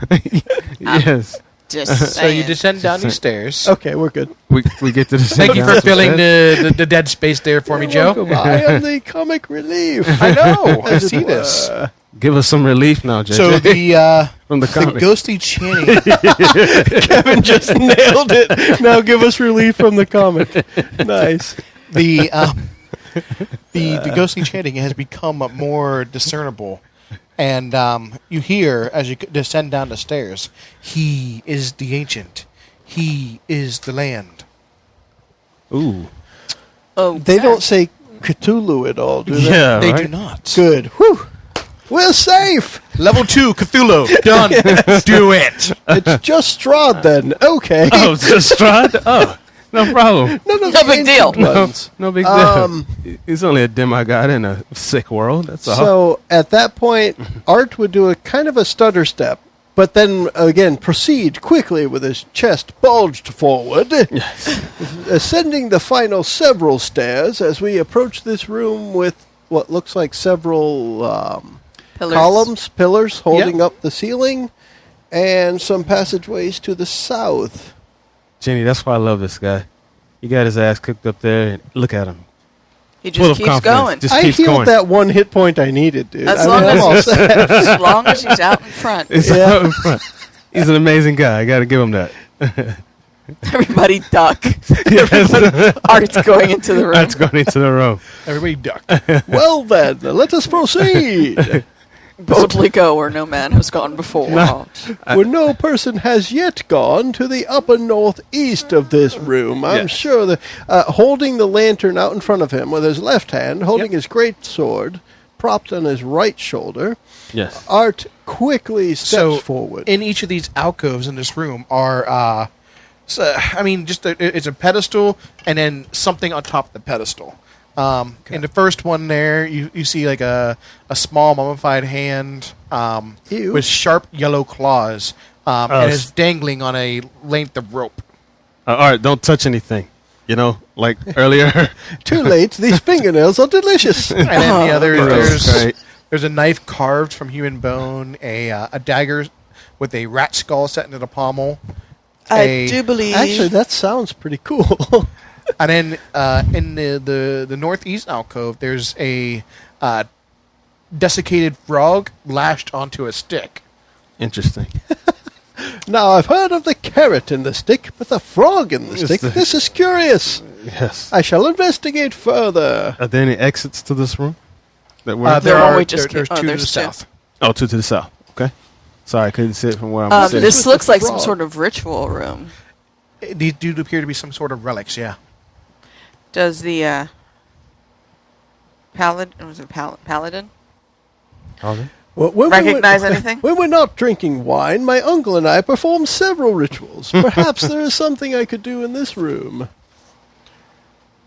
Speaker 4: Yes.
Speaker 3: just
Speaker 5: So you
Speaker 3: saying.
Speaker 5: descend down these stairs.
Speaker 2: Okay, we're good.
Speaker 4: We get to the
Speaker 5: Thank you for filling the dead space there for me,
Speaker 2: You're
Speaker 5: Joe.
Speaker 2: welcome. I am the comic relief.
Speaker 5: I know. I
Speaker 2: As it
Speaker 5: see this.
Speaker 2: were.
Speaker 4: Give us some relief now, JJ.
Speaker 5: So the
Speaker 4: from the comic.
Speaker 5: ghostly Jenni.
Speaker 2: Kevin just nailed it. Now give us relief from the comic. Nice.
Speaker 5: the ghostly chanting has become more discernible, and you hear as you descend down the stairs, "He is the ancient. He is the land."
Speaker 4: Ooh.
Speaker 3: Oh,
Speaker 2: They don't say Cthulhu at all, do they?
Speaker 4: Yeah,
Speaker 5: They
Speaker 4: right?
Speaker 5: do not.
Speaker 2: Good. Whew. We're safe.
Speaker 5: Level 2, Cthulhu. Done. Do it.
Speaker 2: It's just Strahd then. Okay.
Speaker 4: Oh, just Strahd? Oh, no problem.
Speaker 2: None of
Speaker 3: No
Speaker 2: the
Speaker 3: big deal.
Speaker 2: ancient ones.
Speaker 4: No big deal.
Speaker 2: Um,
Speaker 4: He's only a demigod in a sick world. That's all.
Speaker 2: So at that point, Art would do a kind of a stutter step, but then again proceed quickly with his chest bulged forward, ascending the final several stairs as we approach this room with what looks like several pillars holding up the ceiling, and some passageways to the south.
Speaker 4: Jenni, that's why I love this guy. He got his ass cooked up there, and look at him.
Speaker 3: He just keeps going.
Speaker 2: I healed that one hit point I needed, dude.
Speaker 3: As long as he's out in front.
Speaker 4: Out in front. He's an amazing guy. I got to give him that.
Speaker 3: Everybody duck. Art's going into the room.
Speaker 4: Art's going into the room.
Speaker 5: Everybody duck.
Speaker 2: Well then, let us proceed.
Speaker 3: Boldly go where no man has gone before.
Speaker 2: Where no person has yet gone to the upper northeast of this room. I'm sure that holding the lantern out in front of him with his left hand, holding his great sword propped on his right shoulder.
Speaker 4: Yes.
Speaker 2: Art quickly steps forward.
Speaker 5: In each of these alcoves in this room are, it's a pedestal and then something on top of the pedestal. In the first one there, you see like a small mummified hand with sharp yellow claws and is dangling on a length of rope.
Speaker 4: All right, don't touch anything. You know, like earlier.
Speaker 2: Too late. These fingernails are delicious.
Speaker 5: And then the other, there's a knife carved from human bone, a dagger with a rat skull set into the pommel.
Speaker 3: I do believe.
Speaker 2: Actually, that sounds pretty cool.
Speaker 5: And then in the northeast alcove, there's a desiccated frog lashed onto a stick.
Speaker 4: Interesting.
Speaker 2: Now, I've heard of the carrot in the stick, but the frog in the stick, this is curious.
Speaker 4: Yes.
Speaker 2: I shall investigate further.
Speaker 4: Are there any exits to this room?
Speaker 5: There's two to the south.
Speaker 4: Oh, two to the south. Okay. Sorry, I couldn't see it from where I'm sitting.
Speaker 3: This looks like some sort of ritual room.
Speaker 5: These do appear to be some sort of relics, yeah.
Speaker 3: Does the paladin?
Speaker 2: Well,
Speaker 3: recognize anything?
Speaker 2: When we're not drinking wine, my uncle and I perform several rituals. Perhaps there is something I could do in this room.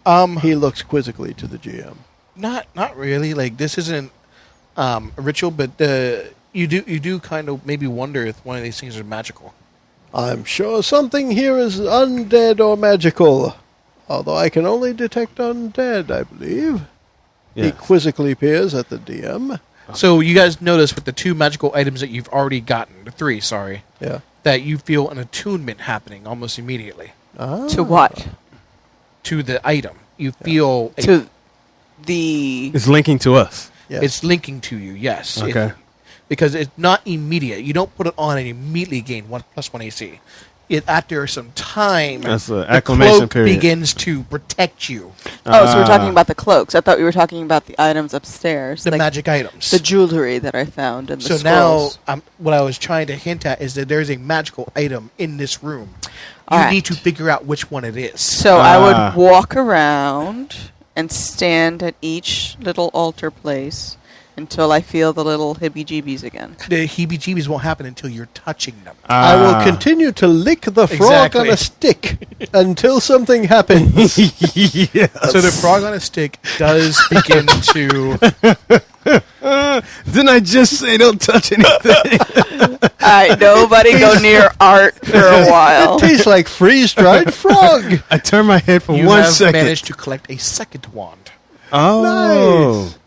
Speaker 2: He looks quizzically to the GM.
Speaker 5: Not really. Like, this isn't a ritual, but you do kind of maybe wonder if one of these things is magical.
Speaker 2: I'm sure something here is undead or magical. Although I can only detect undead, I believe. Yes. He quizzically peers at the DM.
Speaker 5: So you guys notice with the two magical items that you've already gotten, the three, sorry, that you feel an attunement happening almost immediately.
Speaker 3: To what?
Speaker 5: To the item. You feel...
Speaker 4: It's linking to us.
Speaker 2: Yes.
Speaker 5: It's linking to you, yes.
Speaker 4: Okay.
Speaker 5: Because it's not immediate. You don't put it on and immediately gain 1+1 AC. After some time,
Speaker 4: the acclimation
Speaker 5: cloak
Speaker 4: period
Speaker 5: begins to protect you.
Speaker 3: Oh, so we're talking about the cloaks. I thought we were talking about the items upstairs.
Speaker 5: The magic items.
Speaker 3: The jewelry that I found in the
Speaker 5: scrolls.
Speaker 3: So
Speaker 5: now, what I was trying to hint at is that there's a magical item in this room. You need to figure out which one it is.
Speaker 3: So I would walk around and stand at each little altar place until I feel the little heebie-jeebies again.
Speaker 5: The heebie-jeebies won't happen until you're touching them.
Speaker 2: I will continue to lick the frog on a stick until something happens.
Speaker 5: Yes. So the frog on a stick does begin to...
Speaker 4: Didn't I just say don't touch anything?
Speaker 3: Nobody go near Art for a while.
Speaker 2: It tastes like freeze-dried frog.
Speaker 4: I turn my head for 1 second.
Speaker 5: You have managed to collect a second wand.
Speaker 4: Oh. Nice.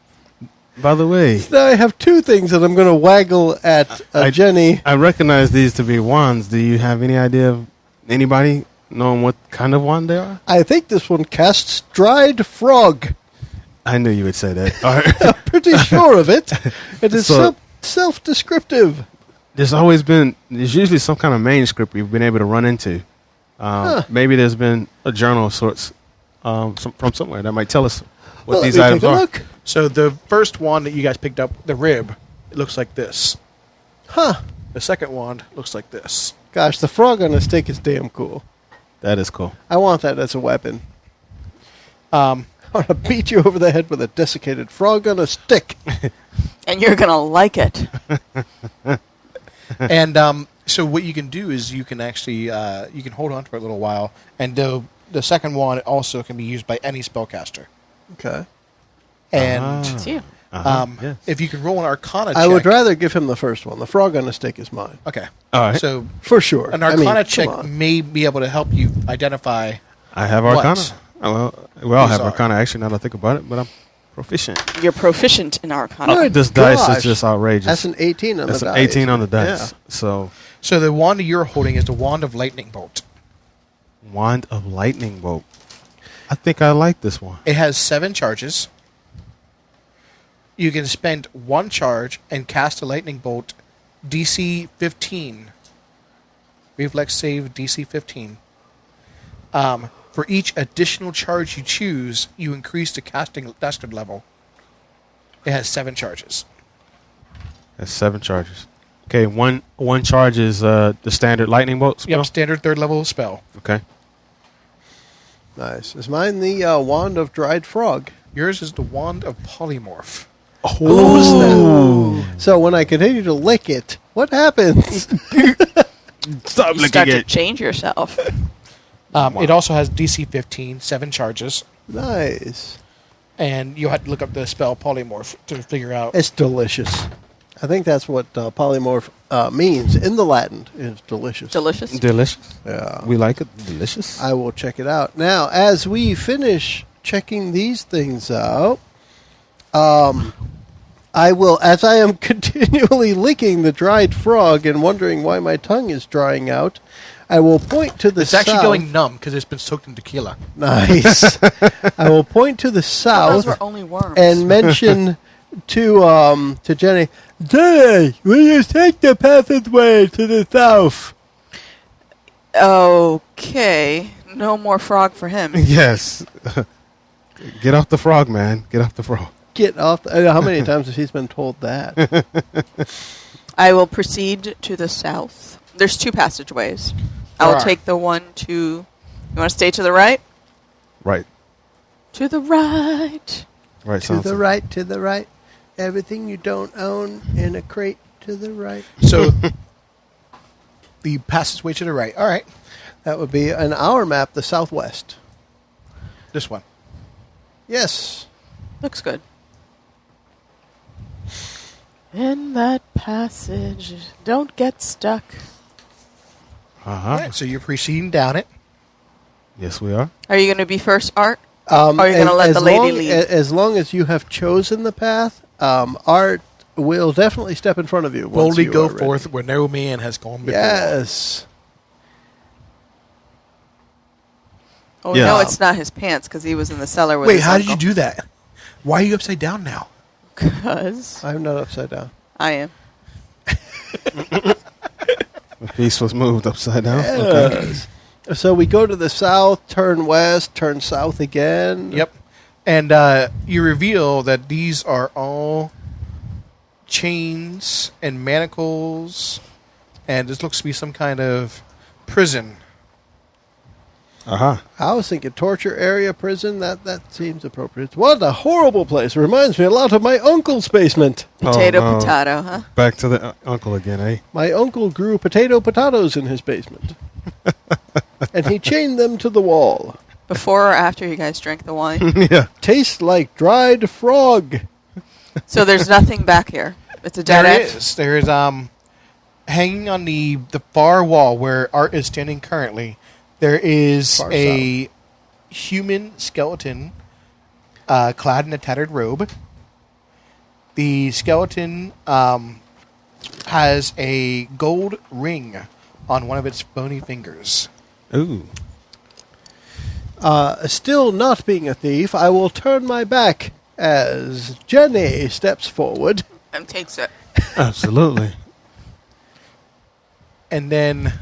Speaker 4: By the way,
Speaker 2: now I have two things that I'm going to waggle at Jenni.
Speaker 4: I recognize these to be wands. Do you have any idea of anybody knowing what kind of wand they are?
Speaker 2: I think this one casts dried frog.
Speaker 4: I knew you would say that. Right.
Speaker 2: I'm pretty sure of it. It is self-descriptive.
Speaker 4: There's usually some kind of manuscript we've been able to run into. Maybe there's been a journal of sorts from somewhere that might tell us what these items are. Look.
Speaker 5: So the first wand that you guys picked up, the rib, it looks like this.
Speaker 2: Huh.
Speaker 5: The second wand looks like this.
Speaker 2: Gosh, the frog on a stick is damn cool.
Speaker 4: That is cool.
Speaker 2: I want that as a weapon. I want to beat you over the head with a desiccated frog on a stick.
Speaker 3: And you're going to like it.
Speaker 5: And so what you can do is you can actually you can hold on to it a little while. And the second wand also can be used by any spellcaster.
Speaker 2: Okay.
Speaker 5: And
Speaker 4: Yes.
Speaker 5: If you can roll an Arcana check.
Speaker 2: I would rather give him the first one. The frog on a stick is mine.
Speaker 5: Okay.
Speaker 4: All right.
Speaker 5: So
Speaker 2: For sure.
Speaker 5: an Arcana
Speaker 2: come
Speaker 5: check
Speaker 2: on.
Speaker 5: may be able to help you identify.
Speaker 4: I have
Speaker 5: What?
Speaker 4: Arcana. Oh, well, we all have
Speaker 5: These are.
Speaker 4: Arcana, actually, now that I think about it, but I'm proficient.
Speaker 3: You're proficient in Arcana.
Speaker 2: Good
Speaker 4: This dice
Speaker 2: gosh.
Speaker 4: is just outrageous.
Speaker 2: That's an 18 on
Speaker 4: That's
Speaker 2: the
Speaker 4: an
Speaker 2: dice.
Speaker 4: 18 on the dice.
Speaker 2: Yeah.
Speaker 4: So,
Speaker 5: So the wand you're holding is the Wand of Lightning Bolt.
Speaker 4: Wand of Lightning Bolt. I think I like this one.
Speaker 5: It has 7 charges. You can spend 1 charge and cast a lightning bolt, DC 15. Reflex save DC 15. For each additional charge you choose, you increase the casting dastard level. It has 7 charges.
Speaker 4: That's 7 charges. Okay, one charge is the standard lightning bolt spell?
Speaker 5: Yep, standard 3rd level spell.
Speaker 4: Okay.
Speaker 2: Nice. Is mine the wand of dried frog?
Speaker 5: Yours is the Wand of Polymorph.
Speaker 2: Ooh. So when I continue to lick it, what happens?
Speaker 4: Stop
Speaker 3: You
Speaker 4: looking
Speaker 3: start to
Speaker 4: at
Speaker 3: change yourself.
Speaker 5: It also has DC 15, 7 charges.
Speaker 2: Nice.
Speaker 5: And you'll have to look up the spell Polymorph to figure out.
Speaker 2: It's delicious. I think that's what polymorph means in the Latin. It's delicious.
Speaker 3: Delicious.
Speaker 4: Delicious.
Speaker 2: Yeah.
Speaker 4: We like it. Delicious.
Speaker 2: I will check it out. Now, as we finish checking these things out, I will, as I am continually licking the dried frog and wondering why my tongue is drying out, I will point to the
Speaker 5: It's
Speaker 2: south.
Speaker 5: actually going numb because it's been soaked in tequila.
Speaker 2: Nice. I will point to the
Speaker 3: Those
Speaker 2: south
Speaker 3: were only worms.
Speaker 2: and mention to Jenny, Jenny, will you take the passageway to the south?
Speaker 3: Okay. No more frog for him.
Speaker 4: Yes. Get off the frog, man. Get off the frog.
Speaker 2: Get off. How many times has he been told that?
Speaker 3: I will proceed to the south. There's 2 passageways. I will take the one to... You want to stay to the right?
Speaker 4: Right.
Speaker 3: To the right.
Speaker 4: Right.
Speaker 2: To
Speaker 4: sounds
Speaker 2: the
Speaker 4: like-
Speaker 2: right, to the right. Everything you don't own in a crate to the right.
Speaker 5: So the passageway to the right. All right.
Speaker 2: That would be on our map, the southwest.
Speaker 5: This one.
Speaker 2: Yes.
Speaker 3: Looks good. In that passage. Don't get stuck.
Speaker 4: Uh-huh.
Speaker 5: All right. So you're proceeding down it.
Speaker 4: Yes, we are.
Speaker 3: Are you going to be first, Art? Or are you going to let the lady lead?
Speaker 2: As long as you have chosen the path, Art will definitely step in front of you. once
Speaker 5: Boldly
Speaker 2: you
Speaker 5: go
Speaker 2: are ready.
Speaker 5: forth where no man has gone before.
Speaker 2: Yes.
Speaker 3: Oh,
Speaker 4: Yeah.
Speaker 3: no, it's not his pants because he was in the cellar with
Speaker 5: Wait,
Speaker 3: his
Speaker 5: how did you
Speaker 3: uncle.
Speaker 5: do that? Why are you upside down now?
Speaker 3: Because
Speaker 2: I'm not upside down.
Speaker 3: I am.
Speaker 4: The piece was moved upside down. Okay.
Speaker 2: Yes. So we go to the south, turn west, turn south again.
Speaker 5: Yep. And you reveal that these are all chains and manacles, and this looks to be some kind of prison.
Speaker 4: Uh-huh.
Speaker 2: I was thinking torture area, prison. That seems appropriate. What a horrible place. Reminds me a lot of my uncle's basement.
Speaker 3: Potato,
Speaker 4: Oh, no.
Speaker 3: potato, huh?
Speaker 4: Back to the uncle again, eh?
Speaker 2: My uncle grew potatoes in his basement. And he chained them to the wall.
Speaker 3: Before or after you guys drank the wine?
Speaker 4: Yeah.
Speaker 2: Tastes like dried frog.
Speaker 3: So there's nothing back here. It's a dead
Speaker 5: There
Speaker 3: end.
Speaker 5: is. There is hanging on the far wall where Art is standing currently. There is
Speaker 2: Far
Speaker 5: a human skeleton clad in a tattered robe. The skeleton has a gold ring on one of its bony fingers.
Speaker 4: Ooh.
Speaker 2: Still not being a thief, I will turn my back as Jenny steps forward.
Speaker 3: And takes it.
Speaker 4: Absolutely.
Speaker 5: And then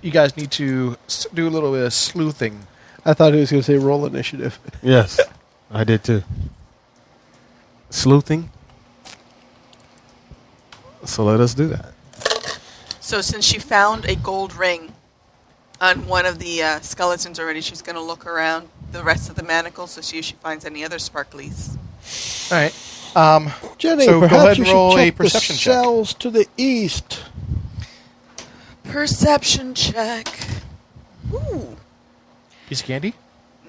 Speaker 5: you guys need to do a little bit of sleuthing.
Speaker 2: I thought he was going to say roll initiative.
Speaker 4: Yes. I did too. Sleuthing. So let us do that.
Speaker 3: So since she found a gold ring on one of the skeletons already, she's going to look around the rest of the manacles to see if she finds any other sparklies.
Speaker 5: All right.
Speaker 2: Jenny,
Speaker 5: So go ahead
Speaker 2: perhaps
Speaker 5: and
Speaker 2: you
Speaker 5: roll
Speaker 2: should
Speaker 5: a
Speaker 2: check the
Speaker 5: perception check.
Speaker 2: cells to the east.
Speaker 3: Perception check. Ooh,
Speaker 5: Piece of candy?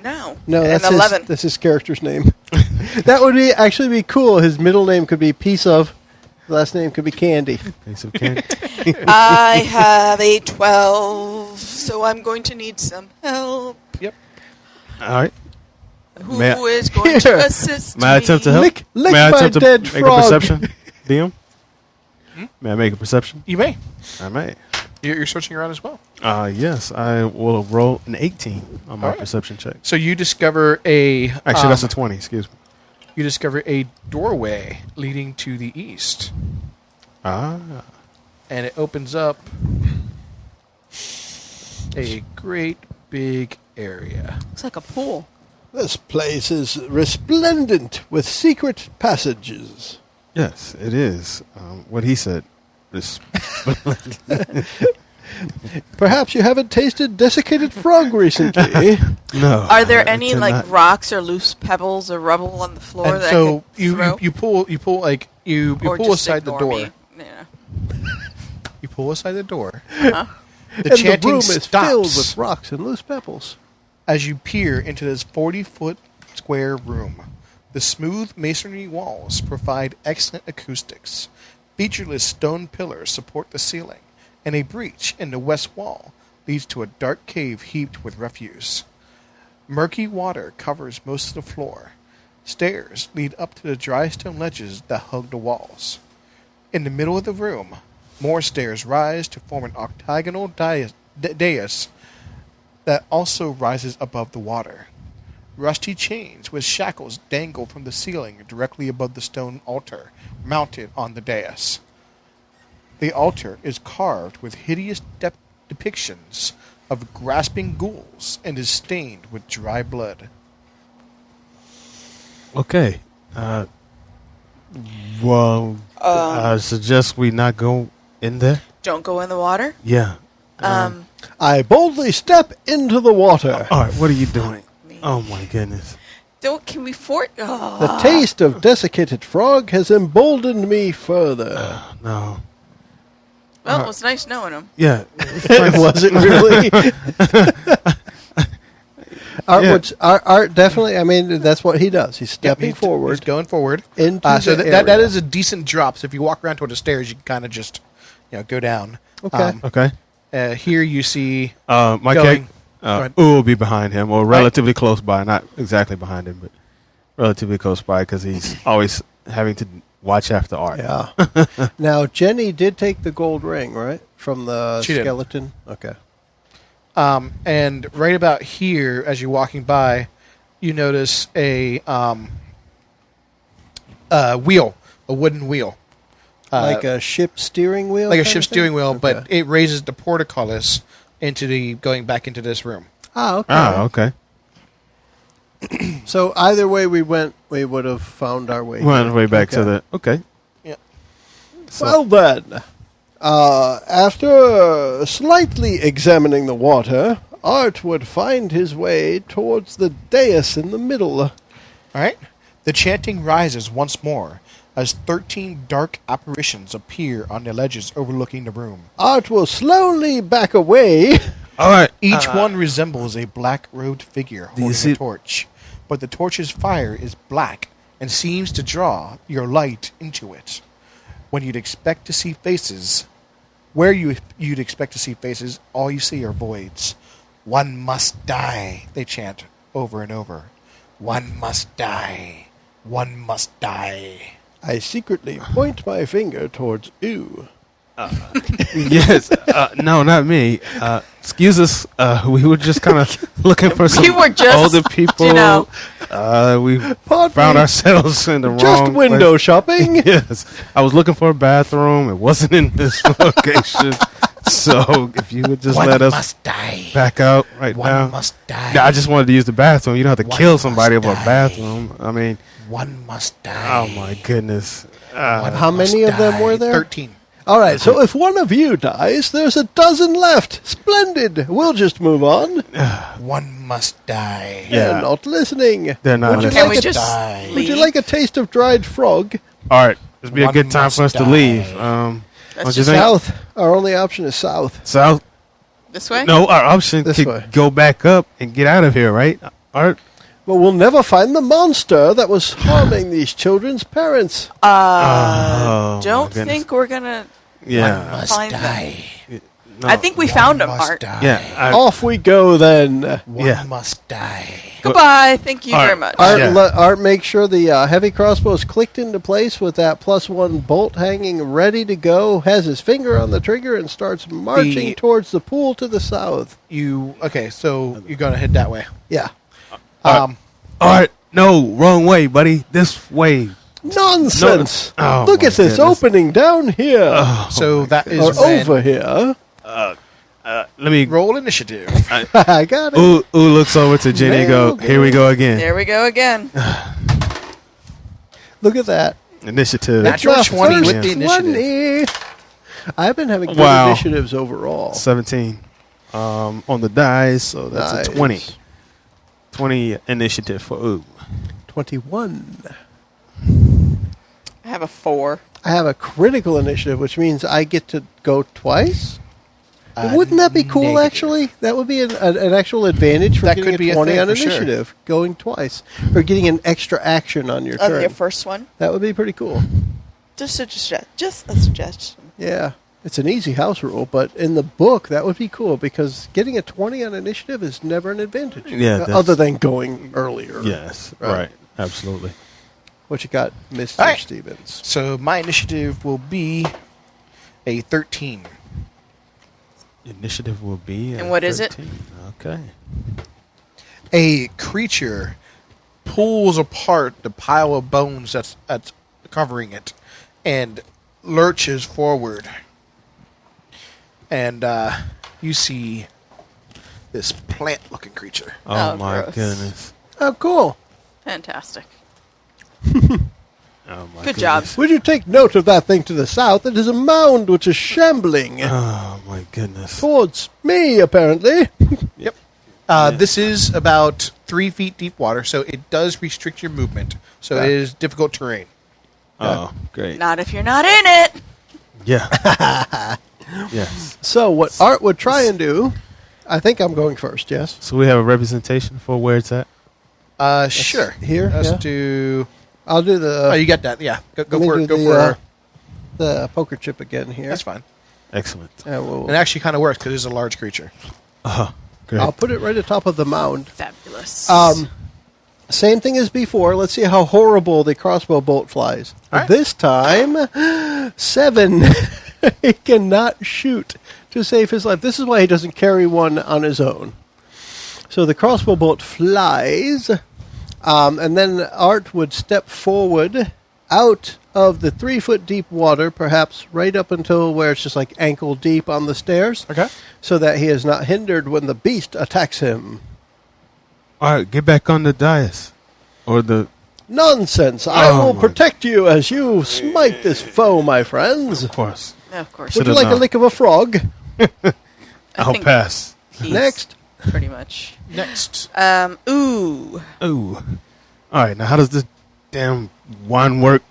Speaker 3: no.
Speaker 2: No,
Speaker 3: An
Speaker 2: that's
Speaker 3: 11.
Speaker 2: that's his character's name. That would actually be cool. His middle name could be Piece of. Last name could be Candy.
Speaker 4: Piece of candy.
Speaker 3: I have a 12, so I'm going to need some help.
Speaker 5: Yep.
Speaker 4: All right.
Speaker 3: Who is going to assist
Speaker 4: May I attempt to help?
Speaker 2: Lick
Speaker 4: May I
Speaker 2: my
Speaker 4: attempt to
Speaker 2: dead
Speaker 4: make
Speaker 2: frog.
Speaker 4: a perception? DM? May I make a perception?
Speaker 5: You may.
Speaker 4: I may.
Speaker 5: You're searching around as well.
Speaker 4: Yes, I will roll an 18 on my
Speaker 5: All right.
Speaker 4: perception check.
Speaker 5: So you discover a...
Speaker 4: Actually, that's a 20, excuse me.
Speaker 5: You discover a doorway leading to the east.
Speaker 4: Ah.
Speaker 5: And it opens up a great big area.
Speaker 3: Looks like a pool.
Speaker 2: This place is resplendent with secret passages.
Speaker 4: Yes, it is. What he said.
Speaker 2: Perhaps you haven't tasted desiccated frog recently.
Speaker 4: No.
Speaker 3: Are there
Speaker 4: I
Speaker 3: any
Speaker 4: did
Speaker 3: like
Speaker 4: not.
Speaker 3: rocks or loose pebbles or rubble on the floor
Speaker 5: And
Speaker 3: that
Speaker 5: so
Speaker 3: I could throw?
Speaker 5: you pull
Speaker 3: Or
Speaker 5: pull
Speaker 3: just
Speaker 5: aside the
Speaker 3: ignore
Speaker 5: door.
Speaker 3: me? Yeah.
Speaker 5: You pull aside the door.
Speaker 3: Huh?
Speaker 5: The
Speaker 2: And
Speaker 5: chanting
Speaker 2: the room is
Speaker 5: stops
Speaker 2: filled with rocks and loose pebbles.
Speaker 5: as you peer into this 40-foot square room. The smooth masonry walls provide excellent acoustics. Featureless stone pillars support the ceiling, and a breach in the west wall leads to a dark cave heaped with refuse. Murky water covers most of the floor. Stairs lead up to the dry stone ledges that hug the walls. In the middle of the room, more stairs rise to form an octagonal dais that also rises above the water. Rusty chains with shackles dangle from the ceiling directly above the stone altar mounted on the dais. The altar is carved with hideous depictions of grasping ghouls and is stained with dry blood.
Speaker 4: Okay. Well, I suggest we not go in there.
Speaker 3: Don't go in the water.
Speaker 4: Yeah.
Speaker 2: I boldly step into the water.
Speaker 4: All right, what are you doing?
Speaker 3: Me.
Speaker 4: Oh, my goodness.
Speaker 3: Don't. Can we fort? Oh.
Speaker 2: The taste of desiccated frog has emboldened me further.
Speaker 4: No.
Speaker 3: Well, it was nice knowing him.
Speaker 4: Yeah.
Speaker 2: Was it really? Art definitely. I mean, that's what he does. He's stepping forward.
Speaker 5: He's going forward.
Speaker 2: Into
Speaker 5: So
Speaker 2: the
Speaker 5: that
Speaker 2: area.
Speaker 5: is a decent drop. So if you walk around toward the stairs, you can kind of just go down.
Speaker 2: Okay.
Speaker 4: Okay.
Speaker 5: Here you see
Speaker 4: My
Speaker 5: Going.
Speaker 4: cake
Speaker 5: Go ahead.
Speaker 4: will be behind him, or relatively close by. Not exactly behind him, but relatively close by because he's always having to watch after Art.
Speaker 2: Yeah. Now, Jenni did take the gold ring, right? From the
Speaker 5: She did.
Speaker 2: skeleton? Okay.
Speaker 5: and right about here, as you're walking by, you notice a wheel, a wooden wheel.
Speaker 2: Like a ship steering wheel?
Speaker 5: Like a
Speaker 2: kind
Speaker 5: ship
Speaker 2: of thing?
Speaker 5: steering wheel, but
Speaker 2: Okay.
Speaker 5: it raises the portcullis into going back into this room.
Speaker 2: Ah, okay.
Speaker 4: Oh, okay.
Speaker 2: So either way we went, we would have found our way.
Speaker 4: We're on the way back to
Speaker 2: Okay.
Speaker 4: the. Okay.
Speaker 5: Yeah.
Speaker 2: Well then, after slightly examining the water, Art would find his way towards the dais in the middle.
Speaker 5: All right. The chanting rises once more as 13 dark apparitions appear on the ledges overlooking the room.
Speaker 2: Art will slowly back away.
Speaker 4: All right.
Speaker 5: Each one resembles a black-robed figure holding
Speaker 4: see-
Speaker 5: a torch, but the torch's fire is black and seems to draw your light into it. When you'd expect to see faces, you'd expect to see faces, all you see are voids. One must die, they chant over and over. One must die. One must die.
Speaker 2: I secretly point my finger towards you.
Speaker 4: Yes. No, not me. Excuse us. We were just kind of looking for some
Speaker 3: were just,
Speaker 4: older people.
Speaker 3: you know.
Speaker 4: We
Speaker 2: Pardon
Speaker 4: found
Speaker 2: me.
Speaker 4: ourselves in the
Speaker 2: Just
Speaker 4: wrong
Speaker 2: window
Speaker 4: place.
Speaker 2: shopping.
Speaker 4: Yes. I was looking for a bathroom. It wasn't in this location. So if you would just
Speaker 5: One
Speaker 4: let us
Speaker 5: must die.
Speaker 4: back out right
Speaker 5: One
Speaker 4: now.
Speaker 5: must die.
Speaker 4: No, I just wanted to use the bathroom. You don't have to
Speaker 5: One
Speaker 4: kill somebody
Speaker 5: must
Speaker 4: over a
Speaker 5: die.
Speaker 4: bathroom. I mean,
Speaker 5: One must die.
Speaker 4: oh my goodness.
Speaker 5: One
Speaker 2: How many
Speaker 5: must
Speaker 2: of them
Speaker 5: die.
Speaker 2: were there?
Speaker 5: 13.
Speaker 2: All right, so if one of you dies, there's a dozen left. Splendid. We'll just move on.
Speaker 5: One must die.
Speaker 4: Yeah.
Speaker 2: They're not listening.
Speaker 4: They're not
Speaker 2: Would you
Speaker 4: listening.
Speaker 3: Can we
Speaker 2: like a-
Speaker 3: just
Speaker 5: die.
Speaker 2: Would you
Speaker 3: leave?
Speaker 2: like a taste of dried frog?
Speaker 4: All right. This would be a
Speaker 5: One
Speaker 4: good time for us
Speaker 5: must
Speaker 4: to
Speaker 5: die.
Speaker 4: leave.
Speaker 3: Let's
Speaker 4: Don't you
Speaker 3: just
Speaker 4: think?
Speaker 2: South. Our only option is south.
Speaker 4: South?
Speaker 3: This way?
Speaker 4: No, our option
Speaker 2: This
Speaker 4: could
Speaker 2: way.
Speaker 4: go back up and get out of here, right? Art?
Speaker 2: But we'll never find the monster that was harming these children's parents.
Speaker 3: Don't
Speaker 4: my goodness.
Speaker 3: think we're gonna
Speaker 4: Yeah.
Speaker 3: find them.
Speaker 4: No.
Speaker 3: I think we found them, Art.
Speaker 4: Yeah.
Speaker 2: Off we go then.
Speaker 5: One must die.
Speaker 3: Goodbye. Thank you
Speaker 4: Art.
Speaker 3: very much.
Speaker 2: Art,
Speaker 4: Yeah.
Speaker 2: Art, make sure the heavy crossbow is clicked into place with that +1 bolt hanging ready to go, has his finger on the trigger, and starts marching towards the pool to the south.
Speaker 5: So you're going to head that way.
Speaker 2: Yeah.
Speaker 4: Art, no, wrong way, buddy. This way.
Speaker 2: Nonsense!
Speaker 4: No. Oh,
Speaker 2: Look
Speaker 4: my
Speaker 2: at this
Speaker 4: goodness.
Speaker 2: opening down here.
Speaker 5: So that is
Speaker 2: or
Speaker 5: when
Speaker 2: over here.
Speaker 4: Let me.
Speaker 5: roll initiative.
Speaker 2: I got it.
Speaker 4: Ooh looks over to Jenny and go,
Speaker 2: Nailed
Speaker 4: here we go again.
Speaker 3: There we go again.
Speaker 2: Look at that.
Speaker 4: Initiative.
Speaker 5: Natural
Speaker 2: The
Speaker 5: 20 with
Speaker 2: first
Speaker 5: the initiative.
Speaker 2: 20. I've been having good
Speaker 4: Wow.
Speaker 2: initiatives overall.
Speaker 4: 17 on the dice, so that's
Speaker 2: Nice.
Speaker 4: a 20. 20 initiative for Ooh.
Speaker 2: 21.
Speaker 3: I have a 4.
Speaker 2: I have a critical initiative, which means I get to go twice. Wouldn't that be cool,
Speaker 5: negative.
Speaker 2: actually? That would be an actual advantage for
Speaker 5: That
Speaker 2: getting
Speaker 5: could be
Speaker 2: a
Speaker 5: a
Speaker 2: 20
Speaker 5: thing
Speaker 2: on
Speaker 5: for sure.
Speaker 2: initiative, going twice. Or getting an extra action on your
Speaker 3: On
Speaker 2: turn.
Speaker 3: your first one.
Speaker 2: That would be pretty cool.
Speaker 3: Just a suggestion.
Speaker 2: Yeah. It's an easy house rule, but in the book, that would be cool, because getting a 20 on initiative is never an advantage.
Speaker 4: Yeah, that's-
Speaker 2: Other than going earlier.
Speaker 4: Yes,
Speaker 2: Right.
Speaker 4: right. Absolutely.
Speaker 2: What you got, Mr.
Speaker 5: All right.
Speaker 2: Stevens?
Speaker 5: So my initiative will be a 13.
Speaker 4: Initiative will be.
Speaker 3: And what is it?
Speaker 4: 13. Okay.
Speaker 5: A creature pulls apart the pile of bones that's covering it and lurches forward. And you see this plant-looking creature.
Speaker 4: Oh,
Speaker 3: Oh,
Speaker 4: my
Speaker 3: gross.
Speaker 4: goodness.
Speaker 2: Oh, cool.
Speaker 3: Fantastic.
Speaker 4: Oh my
Speaker 3: Good job.
Speaker 4: goodness.
Speaker 2: Would you take note of that thing to the south? It is a mound which is shambling
Speaker 4: Oh my goodness.
Speaker 2: towards me, apparently.
Speaker 5: Yep. This is about 3 feet deep water, so it does restrict your movement. So
Speaker 2: Yeah.
Speaker 5: it is difficult terrain.
Speaker 4: Oh, great.
Speaker 3: Not if you're not in it.
Speaker 4: Yeah. Yes.
Speaker 2: So what Art would try and do, I think I'm going first, yes?
Speaker 4: So we have a representation for where it's at.
Speaker 5: Sure.
Speaker 2: Here,
Speaker 5: Let's
Speaker 2: yeah.
Speaker 5: do...
Speaker 2: I'll do the
Speaker 5: oh, you got that. Yeah. Go
Speaker 2: let me
Speaker 5: for
Speaker 2: do
Speaker 5: it. Go
Speaker 2: the,
Speaker 5: for it.
Speaker 2: the poker chip again here.
Speaker 5: That's fine.
Speaker 4: Excellent.
Speaker 5: It actually kind of works because it's a large creature.
Speaker 4: Great.
Speaker 2: I'll put it right atop of the mound.
Speaker 3: Fabulous.
Speaker 2: Same thing as before. Let's see how horrible the crossbow bolt flies.
Speaker 5: All right.
Speaker 2: This time, 7. He cannot shoot to save his life. This is why he doesn't carry one on his own. So the crossbow bolt flies, and then Art would step forward out of the 3-foot deep water, perhaps right up until where it's just like ankle deep on the stairs,
Speaker 5: Okay.
Speaker 2: so that he is not hindered when the beast attacks him.
Speaker 4: All right, get back on the dais. Or the...
Speaker 2: Nonsense! I
Speaker 4: Oh
Speaker 2: will
Speaker 4: my-
Speaker 2: protect you as you smite this foe, my friends.
Speaker 4: Of course.
Speaker 3: of course.
Speaker 2: Would you
Speaker 4: Should've
Speaker 2: like a
Speaker 4: known.
Speaker 2: lick of a frog?
Speaker 4: I'll
Speaker 3: think
Speaker 4: pass.
Speaker 3: he's
Speaker 2: Next.
Speaker 3: Pretty much.
Speaker 5: Next.
Speaker 3: Ooh.
Speaker 4: Ooh. All right, now how does this damn wine work?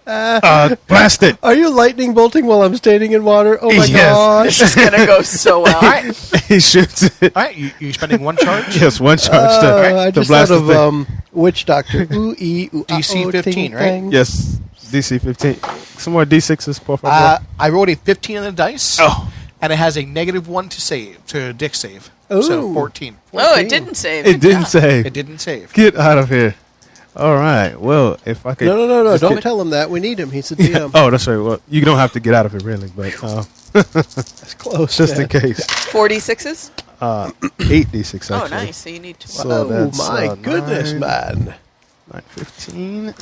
Speaker 4: Blast it.
Speaker 2: Are you lightning bolting while I'm standing in water? Oh my
Speaker 4: Yes.
Speaker 2: god!
Speaker 3: This is going to go so well.
Speaker 5: All right.
Speaker 4: He shoots it.
Speaker 5: All right. You spending one charge?
Speaker 4: Yes, one charge
Speaker 2: I
Speaker 4: to
Speaker 2: just
Speaker 4: blast
Speaker 2: thought
Speaker 4: the
Speaker 2: of
Speaker 4: thing.
Speaker 2: Witch Doctor. Ooh, ooh,
Speaker 5: DC
Speaker 2: ah,
Speaker 5: 15,
Speaker 2: ting,
Speaker 5: right?
Speaker 2: tang.
Speaker 4: Yes, DC 15. Some more D6s, por favor.
Speaker 5: I rolled a 15 on the dice.
Speaker 4: Oh.
Speaker 5: And it has a -1 to save, to Dick save.
Speaker 2: Ooh.
Speaker 5: So 14.
Speaker 3: Oh, it didn't save.
Speaker 4: It
Speaker 3: Good
Speaker 4: didn't
Speaker 3: job.
Speaker 4: say.
Speaker 5: It didn't save.
Speaker 4: Get out of here. All right. Well, if I could.
Speaker 2: No!
Speaker 4: just
Speaker 2: Don't
Speaker 4: get-
Speaker 2: tell him that. We need him. He's the DM.
Speaker 4: Oh, that's right. Well, you don't have to get out of it, really, but
Speaker 2: That's close.
Speaker 4: just in
Speaker 2: man.
Speaker 4: case.
Speaker 3: 46s?
Speaker 4: 8d6, actually.
Speaker 3: Oh, nice. So you need to.
Speaker 4: So
Speaker 2: Oh
Speaker 4: that's,
Speaker 2: my goodness,
Speaker 4: 9,
Speaker 2: man!
Speaker 4: 9, 15.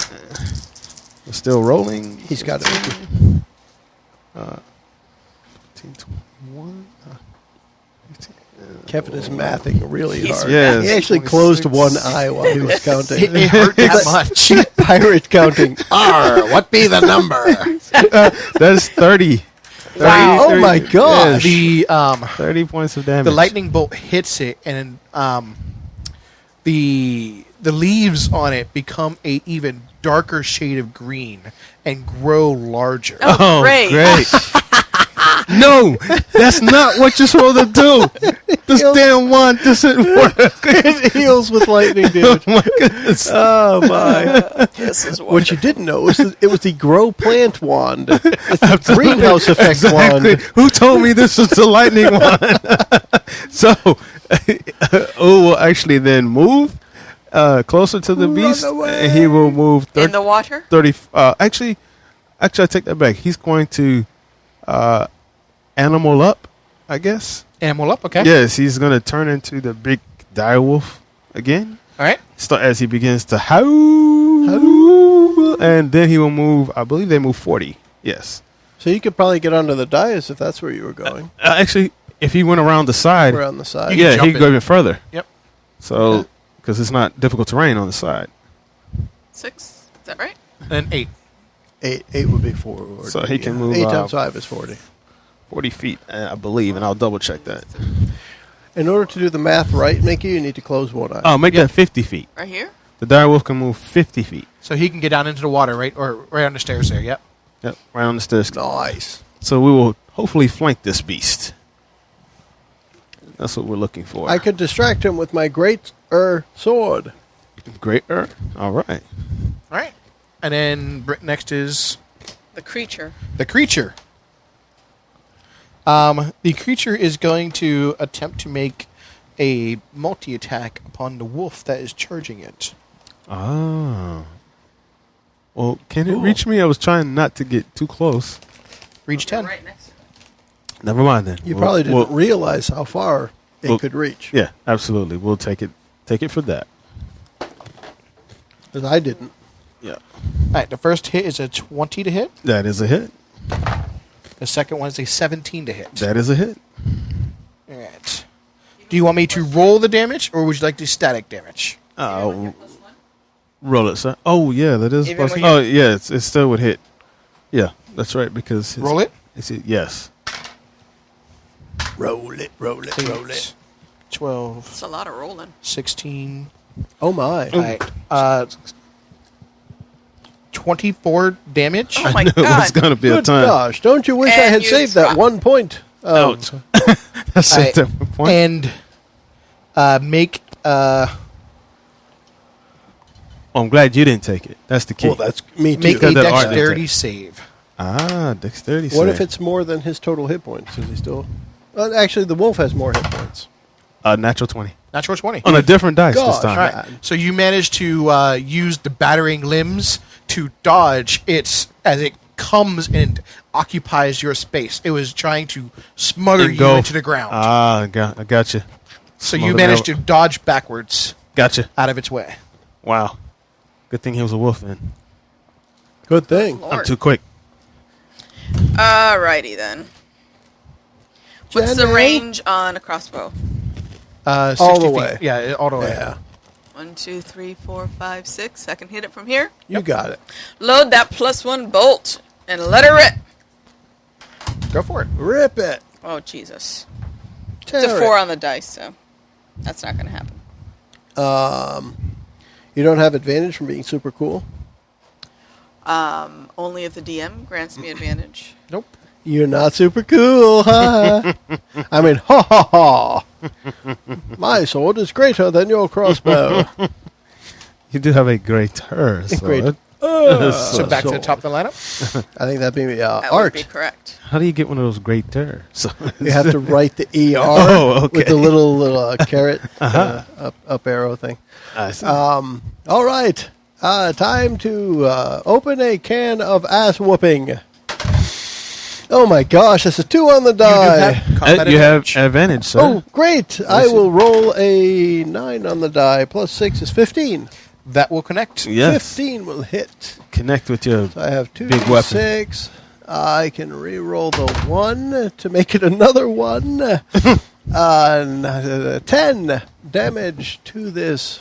Speaker 4: We're still rolling.
Speaker 2: He's got it.
Speaker 4: 15, 21. 15,
Speaker 2: Kevin is mathing really
Speaker 3: He's
Speaker 2: hard.
Speaker 4: Yes.
Speaker 2: He actually
Speaker 4: 26.
Speaker 2: closed one eye while he was counting.
Speaker 5: It hurt that much.
Speaker 2: Cheap pirate counting. What be the number?
Speaker 4: That's 30.
Speaker 3: Wow.
Speaker 2: Oh my gosh!
Speaker 5: The
Speaker 4: 30 points of damage.
Speaker 5: the lightning bolt hits it, and the leaves on it become a even darker shade of green and grow larger.
Speaker 3: Oh,
Speaker 4: Oh,
Speaker 3: great.
Speaker 4: great. No, that's not what you're supposed to do. This damn wand doesn't work.
Speaker 2: It heals with lightning, dude.
Speaker 4: Oh my goodness.
Speaker 2: Oh my!
Speaker 3: This is
Speaker 2: What you didn't know was that it was the grow plant wand. It's the greenhouse effect
Speaker 4: Exactly.
Speaker 2: wand.
Speaker 4: Who told me this was the lightning wand? So, will actually then move closer to the
Speaker 2: Run
Speaker 4: beast,
Speaker 2: away.
Speaker 4: and he will move
Speaker 3: in the water.
Speaker 4: 30. Actually, I take that back. He's going to animal up, I guess.
Speaker 5: Animal up, okay.
Speaker 4: Yes, he's going to turn into the big dire wolf again.
Speaker 5: All right.
Speaker 4: Start as he begins to howl, and then he will move. I believe they move 40. Yes.
Speaker 2: So you could probably get onto the dais if that's where you were going.
Speaker 4: Actually, if he went around the side,
Speaker 2: Around the side.
Speaker 5: You can
Speaker 4: yeah,
Speaker 5: jump
Speaker 4: he could go
Speaker 5: it.
Speaker 4: even further.
Speaker 5: Yep.
Speaker 4: So, because it's not difficult terrain on the side,
Speaker 3: 6. Is that right?
Speaker 5: And 8.
Speaker 2: 8 would be 4.
Speaker 4: So he can move,
Speaker 2: 8 times 5 is 40.
Speaker 4: 40 feet, I believe, and I'll double check that.
Speaker 2: In order to do the math right, Mickie, you need to close one eye.
Speaker 4: Oh, make that 50 feet.
Speaker 3: Right here.
Speaker 4: The dire wolf can move 50 feet.
Speaker 5: So he can get down into the water, right? Or right on the stairs there, yep.
Speaker 4: Yep, right on the stairs.
Speaker 2: Nice.
Speaker 4: So we will hopefully flank this beast. That's what we're looking for.
Speaker 2: I could distract him with my great sword.
Speaker 4: Great. All right.
Speaker 5: All right. And then next is
Speaker 3: The creature.
Speaker 5: the creature. The creature is going to attempt to make a multi-attack upon the wolf that is charging it.
Speaker 4: Ah. Well, can it
Speaker 2: Cool.
Speaker 4: reach me? I was trying not to get too close.
Speaker 5: Reach 10.
Speaker 3: Right next to it.
Speaker 4: Never mind then.
Speaker 2: You probably didn't realize how far it
Speaker 4: well,
Speaker 2: could reach.
Speaker 4: Yeah, absolutely. We'll take it for that.
Speaker 2: Because I didn't.
Speaker 4: Yeah.
Speaker 5: All right. The first hit is a 20 to hit.
Speaker 4: That is a hit.
Speaker 5: The second one is a 17 to hit.
Speaker 4: That is a hit.
Speaker 5: All right. Do you want me to roll the damage, or would you like to do static damage?
Speaker 4: Roll it, sir. Oh, yeah, that is.
Speaker 3: Even
Speaker 4: Plus,
Speaker 3: when
Speaker 4: oh, yeah, it still would hit. Yeah, that's right, because.
Speaker 5: Roll it?
Speaker 4: Yes.
Speaker 2: Roll it, roll it, roll it.
Speaker 5: 8, 12,
Speaker 3: It's a lot of rolling.
Speaker 5: 16.
Speaker 2: Oh, my.
Speaker 5: All right. 24 damage.
Speaker 3: Oh my
Speaker 4: I knew it was
Speaker 3: God.
Speaker 4: going to be a
Speaker 2: Good
Speaker 4: time.
Speaker 2: gosh. Don't you wish I
Speaker 3: And
Speaker 2: had
Speaker 3: you
Speaker 2: saved that
Speaker 3: drop.
Speaker 2: 1 point?
Speaker 4: Out. That's
Speaker 5: All
Speaker 4: a
Speaker 5: right.
Speaker 4: different point.
Speaker 5: And make
Speaker 4: Oh, I'm glad you didn't take it. That's the key.
Speaker 2: Well, that's me too.
Speaker 5: make a
Speaker 4: Got that art
Speaker 5: dexterity
Speaker 4: there.
Speaker 5: save.
Speaker 4: Dexterity
Speaker 2: What
Speaker 4: save.
Speaker 2: if it's more than his total hit points? Is he still? Actually, the wolf has more hit points.
Speaker 4: Natural 20.
Speaker 5: Natural 20.
Speaker 4: On a different dice this
Speaker 2: Gosh,
Speaker 4: time.
Speaker 5: All right.
Speaker 2: man.
Speaker 5: So you manage to use the battering limbs to dodge its as it comes and occupies your space. It was trying to smother you
Speaker 4: Engulf.
Speaker 5: into the ground.
Speaker 4: I got you.
Speaker 5: so you
Speaker 4: smother
Speaker 5: managed
Speaker 4: me
Speaker 5: to dodge backwards
Speaker 4: Gotcha.
Speaker 5: out of its way.
Speaker 4: Wow. Good thing he was a wolf then.
Speaker 2: Good thing.
Speaker 3: Lord.
Speaker 4: I'm too quick.
Speaker 3: Alrighty then. What's the
Speaker 2: Jenni?
Speaker 3: range on a crossbow?
Speaker 5: 60
Speaker 2: All the
Speaker 5: feet.
Speaker 2: way.
Speaker 5: Yeah, all the way.
Speaker 2: Yeah,
Speaker 3: 1, 2, 3, 4, 5, 6. I can hit it from here.
Speaker 2: you got it.
Speaker 3: Load that +1 bolt and let her rip.
Speaker 5: Go for it.
Speaker 2: Rip it.
Speaker 3: Oh Jesus!
Speaker 2: Tear
Speaker 3: It's a
Speaker 2: it.
Speaker 3: 4 on the dice, so that's not going to happen.
Speaker 2: You don't have advantage from being super cool.
Speaker 3: Only if the DM grants me advantage.
Speaker 5: Nope.
Speaker 2: You're not super cool, huh? I mean, ha ha ha. My sword is greater than your crossbow.
Speaker 4: You do have a greater sword.
Speaker 2: Great.
Speaker 5: So back to the
Speaker 2: sword.
Speaker 5: top of the lineup.
Speaker 2: I think that'd be
Speaker 3: That
Speaker 2: art.
Speaker 3: would be correct.
Speaker 4: How do you get one of those greater? So
Speaker 2: You have to write the ER
Speaker 4: Oh, okay.
Speaker 2: with the little carrot up arrow thing.
Speaker 4: I see.
Speaker 2: All right. Time to open a can of ass whooping. Oh my gosh, that's a 2 on the die.
Speaker 4: You have advantage, sir.
Speaker 2: Oh, great. I will roll a 9 on the die. Plus 6 is 15.
Speaker 5: That will connect.
Speaker 4: Yes.
Speaker 2: 15 will hit.
Speaker 4: Connect with your.
Speaker 2: So I have 2
Speaker 4: Big weapon.
Speaker 2: 6. I can re-roll the 1 to make it another 1. 10 damage to this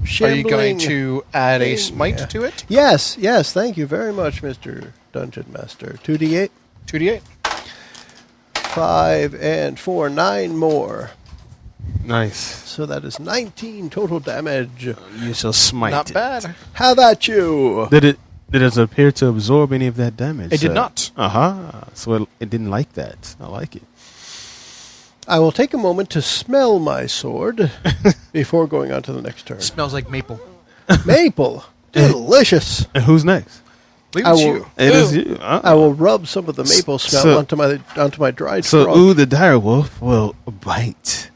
Speaker 5: Are
Speaker 2: shambling.
Speaker 5: you going to add a
Speaker 2: thing.
Speaker 5: smite to it?
Speaker 2: Yes. Thank you very much, Mr. Dungeon Master. 2d8.
Speaker 5: 2d8.
Speaker 2: 5 and 4. 9 more.
Speaker 4: Nice.
Speaker 2: So that is 19 total damage.
Speaker 4: You shall smite
Speaker 5: Not
Speaker 4: it.
Speaker 5: bad.
Speaker 2: How about you?
Speaker 4: Did it Did it appear to absorb any of that damage?
Speaker 5: It did not.
Speaker 4: So it didn't like that. I like it.
Speaker 2: I will take a moment to smell my sword before going on to the next turn.
Speaker 5: Smells like maple.
Speaker 2: Maple. Delicious.
Speaker 4: And who's next?
Speaker 5: Believe
Speaker 2: I
Speaker 5: it's
Speaker 2: will-
Speaker 5: you.
Speaker 4: It is you.
Speaker 2: I will rub some of the maple smell
Speaker 4: So-
Speaker 2: onto my dried
Speaker 4: So,
Speaker 2: frog.
Speaker 4: the dire wolf will bite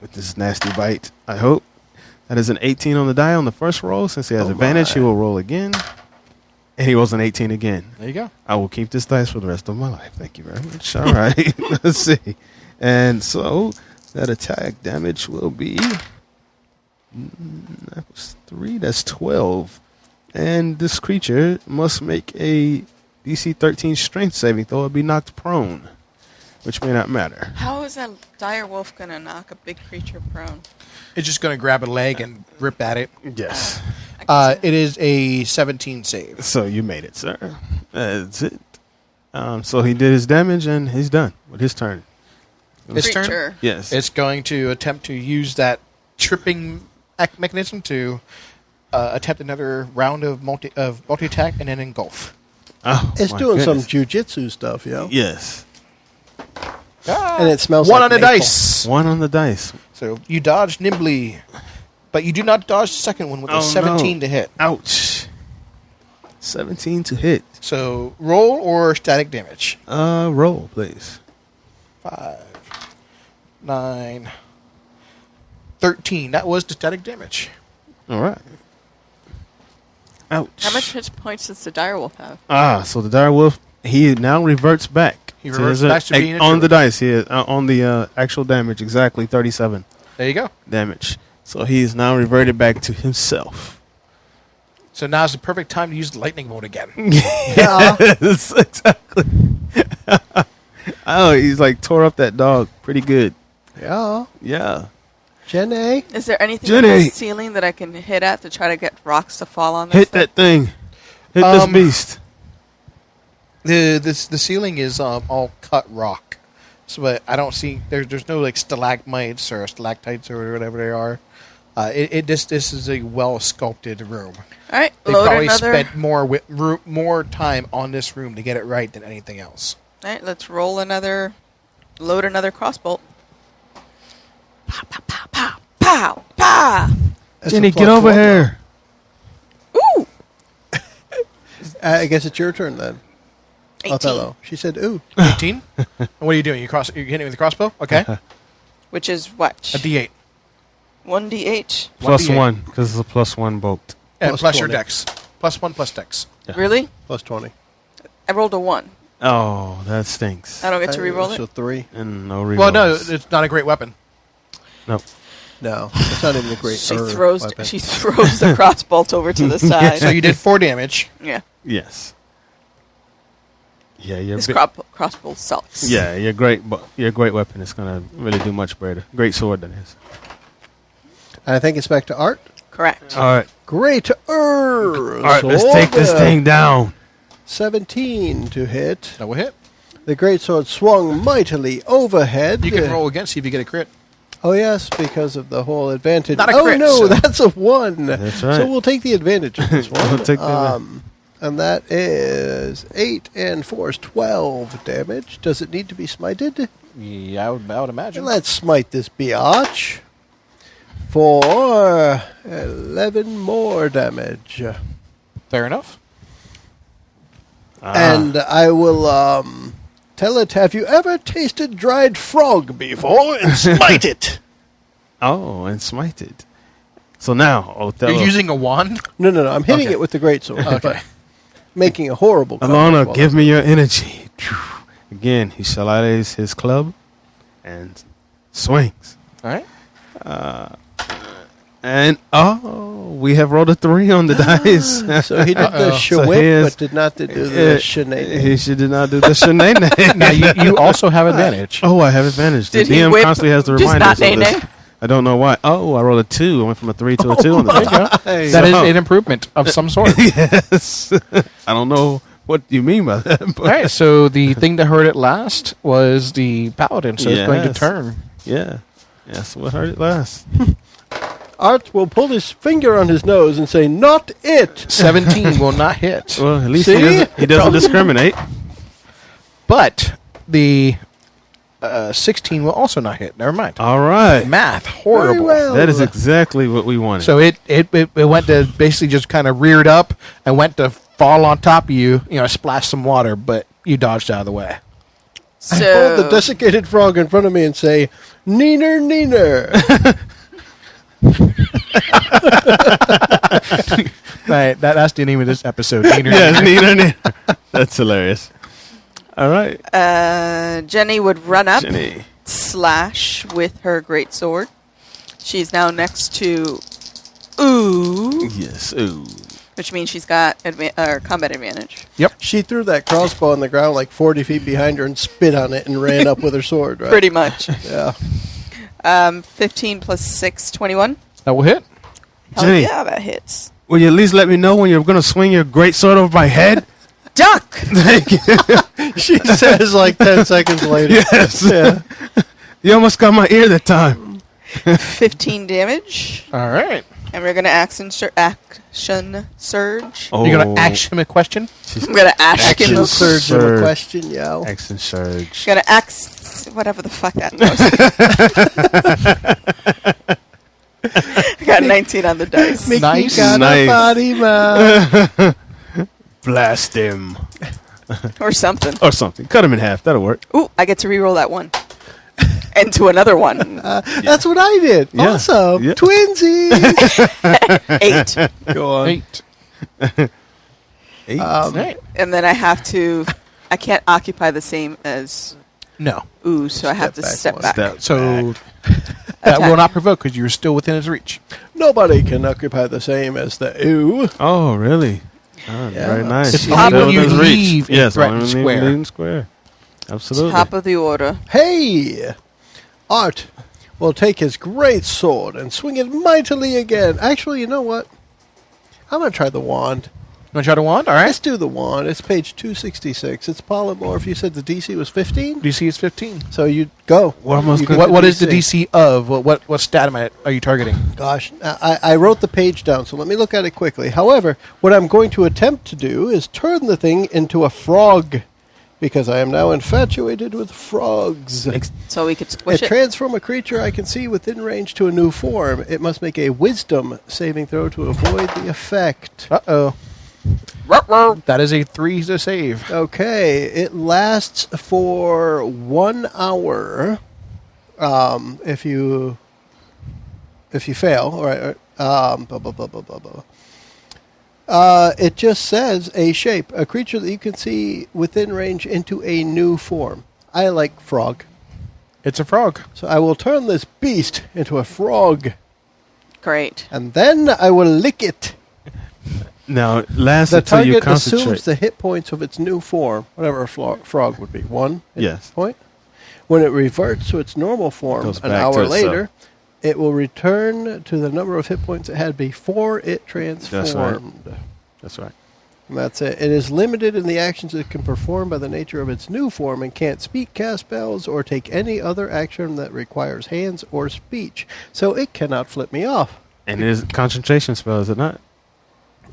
Speaker 4: with this nasty bite. I hope that is an 18 on the die on the first roll. Since he has advantage,
Speaker 2: my.
Speaker 4: he will roll again, and he rolls an 18 again.
Speaker 5: There you go.
Speaker 4: I will keep this dice for the rest of my life. Thank you very much. All right, let's see. And so that attack damage will be that was 3. That's 12. And this creature must make a DC 13 strength saving throw or be knocked prone, which may not matter.
Speaker 3: How is that dire wolf going to knock a big creature prone?
Speaker 5: It's just going to grab a leg and rip at it.
Speaker 4: Yes.
Speaker 5: It is a 17 save.
Speaker 4: So you made it, sir. That's it. So he did his damage and he's done with his turn.
Speaker 5: His turn?
Speaker 3: Creature.
Speaker 4: Yes.
Speaker 5: It's going to attempt to use that tripping mechanism to attempt another round of multi attack and then engulf.
Speaker 4: Oh,
Speaker 2: It's
Speaker 4: my
Speaker 2: doing
Speaker 4: goodness.
Speaker 2: some jujitsu stuff, yo.
Speaker 4: Yes.
Speaker 2: And it smells
Speaker 5: One
Speaker 2: like
Speaker 5: on the
Speaker 2: maple.
Speaker 5: dice.
Speaker 4: 1 on the dice.
Speaker 5: So you dodge nimbly, but you do not dodge the second one with a 17 to hit.
Speaker 4: Ouch. 17 to hit.
Speaker 5: So roll or static damage.
Speaker 4: Roll, please.
Speaker 5: 5, 9, 13. That was the static damage.
Speaker 4: All right. Ouch.
Speaker 3: How much hit points does the dire wolf have?
Speaker 4: So the dire wolf, he now reverts back.
Speaker 5: He reverts back to being a
Speaker 4: on the
Speaker 5: druid.
Speaker 4: dice. He is on the actual damage, exactly 37
Speaker 5: There you go.
Speaker 4: damage. So he's now reverted back to himself.
Speaker 5: So now's the perfect time to use the lightning bolt again.
Speaker 2: Yeah.
Speaker 4: Yes, exactly. Oh, he's like tore up that dog pretty good.
Speaker 2: Yeah.
Speaker 4: Yeah.
Speaker 2: Jenni.
Speaker 3: Is there anything
Speaker 4: Jenni.
Speaker 3: on the ceiling that I can hit at to try to get rocks to fall on this
Speaker 4: Hit
Speaker 3: thing?
Speaker 4: that thing. Hit this beast.
Speaker 5: The ceiling is all cut rock, so but I don't see there's no like stalagmites or stalactites or whatever they are. This is a well sculpted room.
Speaker 3: All right,
Speaker 5: They
Speaker 3: load
Speaker 5: probably
Speaker 3: another.
Speaker 5: spent more time on this room to get it right than anything else.
Speaker 3: All right, let's roll another. Load another crossbolt. Pow pow pow pow pow pow.
Speaker 2: That's
Speaker 4: Jenni,
Speaker 2: a
Speaker 4: get
Speaker 2: plus
Speaker 4: over
Speaker 2: one.
Speaker 4: here.
Speaker 3: Ooh,
Speaker 2: I guess it's your turn then.
Speaker 3: 18.
Speaker 2: Othello. She said, ooh.
Speaker 5: 18. And what are you doing? You're hitting it with the crossbow. Okay,
Speaker 3: Which is what?
Speaker 5: a D8.
Speaker 3: 1d8.
Speaker 4: Plus
Speaker 5: 1d8.
Speaker 4: 1, because it's a plus 1 bolt.
Speaker 5: And
Speaker 2: Plus
Speaker 5: plus your
Speaker 2: 20.
Speaker 5: dex. Plus 1 plus dex.
Speaker 4: Yeah.
Speaker 3: Really?
Speaker 2: Plus 20.
Speaker 3: I rolled a 1.
Speaker 4: Oh, that stinks.
Speaker 3: I don't get to reroll
Speaker 2: So
Speaker 3: it?
Speaker 2: 3.
Speaker 4: And no rerolls.
Speaker 5: Well, no, it's not a great weapon.
Speaker 4: Nope.
Speaker 2: No. It's not even a great
Speaker 3: She
Speaker 2: weapon.
Speaker 3: throws the crossbolt over to the side.
Speaker 5: So you did 4 damage.
Speaker 3: Yeah.
Speaker 4: Yes. Yeah, your
Speaker 3: This crossbolt sucks.
Speaker 4: yeah, your great weapon is gonna really do much better. Great sword that is.
Speaker 2: And I think it's back to Art.
Speaker 3: Correct.
Speaker 4: All right,
Speaker 2: Great.
Speaker 4: all right. Let's take this thing down.
Speaker 2: 17 to hit.
Speaker 5: Double hit.
Speaker 2: The greatsword swung mightily overhead.
Speaker 5: You can roll again, see if you get a crit.
Speaker 2: Oh, yes, because of the whole advantage.
Speaker 5: Not a
Speaker 2: oh,
Speaker 5: crit,
Speaker 2: no,
Speaker 5: so-
Speaker 2: that's a 1.
Speaker 4: That's right.
Speaker 2: So we'll take the advantage of this one.
Speaker 4: We'll take the
Speaker 2: And that is 8 and 4 is 12 damage. Does it need to be smited?
Speaker 5: Yeah, I would imagine.
Speaker 2: Let's smite this biatch for 11 more damage.
Speaker 5: Fair enough.
Speaker 2: And I will tell it, have you ever tasted dried frog before? And smite it.
Speaker 4: Oh, and smite it. So now, Othello.
Speaker 5: You're using a wand?
Speaker 2: No. I'm hitting
Speaker 5: Okay.
Speaker 2: it with the greatsword.
Speaker 5: Okay.
Speaker 2: But making a horrible
Speaker 4: Alona,
Speaker 2: comment.
Speaker 4: give me your energy. Again, he shall raise his club and swings.
Speaker 5: All right.
Speaker 4: And we have rolled a 3 on the dice.
Speaker 2: So he did the
Speaker 4: So
Speaker 2: shawip,
Speaker 4: here's-
Speaker 2: but did not do the shenanigan.
Speaker 4: He did not do the shenanigan.
Speaker 5: Now, you also have advantage.
Speaker 4: Oh, I have advantage. The
Speaker 3: Did he
Speaker 4: DM
Speaker 3: whip
Speaker 4: constantly has to
Speaker 3: just
Speaker 4: remind
Speaker 3: not
Speaker 4: us of this.
Speaker 3: nay-nay?
Speaker 4: I don't know why. Oh, I rolled a 2. I went from a 3 to a 2 on the dice.
Speaker 2: Hey.
Speaker 5: That is an improvement of some sort.
Speaker 4: Yes. I don't know what you mean by that. But
Speaker 5: All right, so the thing that heard it last was the paladin, so it's going to
Speaker 4: Yes.
Speaker 5: turn.
Speaker 4: Yeah. Yes, what hurt it last?
Speaker 2: Art will pull his finger on his nose and say, "Not it."
Speaker 5: 17 will not hit.
Speaker 4: Well, at least
Speaker 2: See?
Speaker 4: he doesn't discriminate.
Speaker 5: But the 16 will also not hit. Never mind.
Speaker 4: All right.
Speaker 5: Math.
Speaker 2: Very
Speaker 5: Horrible.
Speaker 2: well.
Speaker 4: That is exactly what we wanted.
Speaker 5: So it went to basically just kind of reared up and went to fall on top of you, splash some water, but you dodged out of the way.
Speaker 2: I hold the desiccated frog in front of me and say, "Neener, neener."
Speaker 5: Right, that's the name of this episode.
Speaker 4: yes, neither. That's hilarious. All right.
Speaker 3: Jenni would run up,
Speaker 4: Jenni.
Speaker 3: slash with her greatsword. She's now next to Ooh,
Speaker 4: Yes. Ooh.
Speaker 3: which means she's got combat advantage.
Speaker 2: She threw that crossbow on the ground like 40 feet behind her and spit on it and ran up with her sword, right?
Speaker 3: Pretty much.
Speaker 2: Yeah.
Speaker 3: 15 plus 6, 21.
Speaker 5: That will hit.
Speaker 3: Hell
Speaker 4: Jenni.
Speaker 3: yeah, that hits.
Speaker 4: Will you at least let me know when you're going to swing your great sword over my head?
Speaker 3: Duck!
Speaker 2: She says like 10 seconds later.
Speaker 4: Yes.
Speaker 2: Yeah.
Speaker 4: You almost got my ear that time.
Speaker 3: 15 damage.
Speaker 5: All right.
Speaker 3: And we're going to action surge.
Speaker 4: Oh.
Speaker 5: You're going to ask him a question?
Speaker 3: I'm going to action
Speaker 2: Action
Speaker 3: surge.
Speaker 2: surge of a
Speaker 4: Surge.
Speaker 2: question, yo.
Speaker 4: Action surge.
Speaker 3: Going to whatever the fuck that was. I got 19 on the dice.
Speaker 2: Mickey
Speaker 5: Nice.
Speaker 2: got
Speaker 4: Nice.
Speaker 2: a body mouth.
Speaker 4: Blast him.
Speaker 3: Or something.
Speaker 4: Or something. Cut him in half. That'll work.
Speaker 3: Ooh, I get to reroll that one. Into another one.
Speaker 2: That's what I did.
Speaker 4: Yeah.
Speaker 2: Awesome.
Speaker 4: Yeah.
Speaker 2: Twinsies.
Speaker 3: 8.
Speaker 2: Go on.
Speaker 5: 8.
Speaker 4: 8.
Speaker 5: Right.
Speaker 3: And then I can't occupy the same as
Speaker 5: No.
Speaker 3: Ooh, so I have to
Speaker 2: back
Speaker 3: step
Speaker 2: one.
Speaker 3: back.
Speaker 4: Step
Speaker 5: So
Speaker 4: back.
Speaker 5: that
Speaker 3: Attack.
Speaker 5: will not provoke because you're still within his reach.
Speaker 2: Nobody can occupy the same as the ooh.
Speaker 4: Oh, really? Oh,
Speaker 2: Yeah.
Speaker 4: very nice.
Speaker 5: It's
Speaker 4: Still
Speaker 5: only when
Speaker 4: within
Speaker 5: you
Speaker 4: his reach.
Speaker 5: leave a
Speaker 4: Yes,
Speaker 5: threatened
Speaker 4: only when
Speaker 5: square.
Speaker 4: you leave square. Absolutely.
Speaker 3: Top of the order.
Speaker 2: Hey! Art will take his great sword and swing it mightily again. Actually, you know what? I'm going to try the wand.
Speaker 5: You want to try the wand? All right.
Speaker 2: Let's do the wand. It's page 266. It's polymorph. You said the DC was 15?
Speaker 5: DC is 15.
Speaker 2: So you go.
Speaker 4: What am I
Speaker 2: You
Speaker 4: gonna-
Speaker 2: get
Speaker 5: What is the DC of? What stat are you targeting?
Speaker 2: Gosh, I wrote the page down, so let me look at it quickly. However, what I'm going to attempt to do is turn the thing into a frog, because I am now infatuated with frogs.
Speaker 3: So we could squish it.
Speaker 2: Transform a creature I can see within range to a new form. It must make a wisdom saving throw to avoid the effect.
Speaker 5: Uh-oh.
Speaker 3: Ruh-roh.
Speaker 5: That is a 3 to save.
Speaker 2: Okay, it lasts for 1 hour. If you fail, all right. Blah, blah, blah, blah, blah, blah. It just says a shape, a creature that you can see within range into a new form. I like frog,
Speaker 5: It's a frog.
Speaker 2: so I will turn this beast into a frog,
Speaker 3: Great.
Speaker 2: and then I will lick it.
Speaker 4: Now, last
Speaker 2: The
Speaker 4: until you
Speaker 2: target
Speaker 4: concentrate.
Speaker 2: assumes the hit points of its new form, whatever a frog would be, 1 hit
Speaker 4: Yes.
Speaker 2: point. When it reverts to its normal form
Speaker 4: Goes
Speaker 2: an
Speaker 4: back to
Speaker 2: hour
Speaker 4: itself.
Speaker 2: later, it will return to the number of hit points it had before it transformed.
Speaker 4: That's right.
Speaker 2: And that's it. It is limited in the actions it can perform by the nature of its new form and can't speak, cast spells, or take any other action that requires hands or speech. So it cannot flip me off.
Speaker 4: And it is a concentration spell, is it not?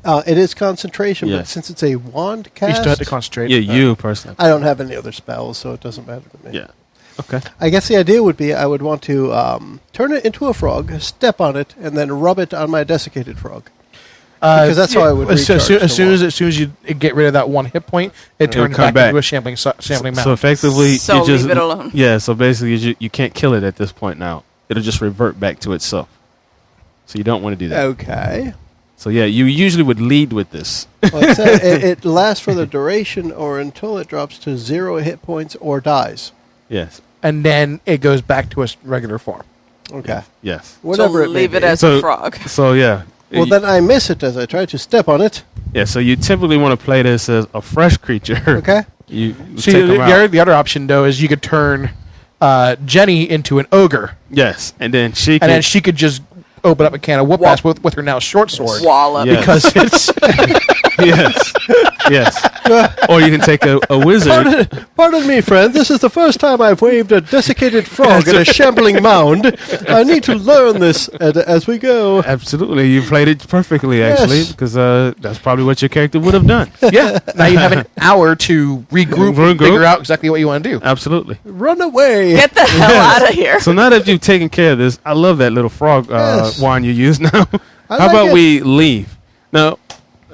Speaker 2: It is concentration, but
Speaker 4: Yes.
Speaker 2: since it's a wand
Speaker 5: You
Speaker 2: cast,
Speaker 5: still have to concentrate.
Speaker 4: Yeah, you personally.
Speaker 2: I don't have any other spells, so it doesn't matter to me.
Speaker 4: Yeah. Okay.
Speaker 2: I guess the idea would be I would want to turn it into a frog, step on it, and then rub it on my desiccated frog. Because that's how I would
Speaker 5: As
Speaker 2: recharge the
Speaker 5: soon
Speaker 2: wand.
Speaker 5: as you get rid of that 1 hit point, it
Speaker 4: It'll
Speaker 5: turns
Speaker 4: come
Speaker 5: back into
Speaker 4: back.
Speaker 5: a shambling
Speaker 4: So
Speaker 5: mound.
Speaker 4: effectively,
Speaker 3: So
Speaker 4: you just
Speaker 3: leave it alone.
Speaker 4: Yeah. So basically, you can't kill it at this point. Now it'll just revert back to itself. So you don't want to do that.
Speaker 2: Okay.
Speaker 4: So yeah, you usually would lead with this.
Speaker 2: Well, it said it lasts for the duration or until it drops to 0 hit points or dies.
Speaker 4: Yes.
Speaker 5: And then it goes back to its regular form.
Speaker 2: Okay.
Speaker 4: Yes.
Speaker 2: Whatever
Speaker 3: so
Speaker 2: it may
Speaker 3: leave it
Speaker 2: be.
Speaker 3: as
Speaker 4: So-
Speaker 3: a frog.
Speaker 4: So yeah.
Speaker 2: Well, then I miss it as I try to step on it.
Speaker 4: Yeah. So you typically want to play this as a fresh creature.
Speaker 2: Okay.
Speaker 4: You
Speaker 5: See,
Speaker 4: take 'em out.
Speaker 5: the other option, though, is you could turn Jenni into an ogre.
Speaker 4: Yes, and then she
Speaker 5: And
Speaker 4: can
Speaker 5: then she could just open up a can of whoop-ass with her now short sword.
Speaker 3: Wallop.
Speaker 4: Yeah.
Speaker 5: Because it's...
Speaker 4: Yes. Yes. Or you can take a wizard.
Speaker 2: Pardon me, friend. This is the first time I've waved a desiccated frog at a shambling mound. I need to learn this as we go.
Speaker 4: Absolutely. You played it perfectly, actually,
Speaker 2: Yes.
Speaker 4: because that's probably what your character would have done.
Speaker 5: Yeah. Now you have an hour to regroup and figure out exactly what you want to do.
Speaker 4: Absolutely.
Speaker 2: Run away.
Speaker 3: Get the hell out of here.
Speaker 4: So now that you've taken care of this, I love that little frog
Speaker 2: Yes.
Speaker 4: wand you use now.
Speaker 2: I
Speaker 4: How
Speaker 2: like
Speaker 4: about
Speaker 2: it.
Speaker 4: we leave? Now,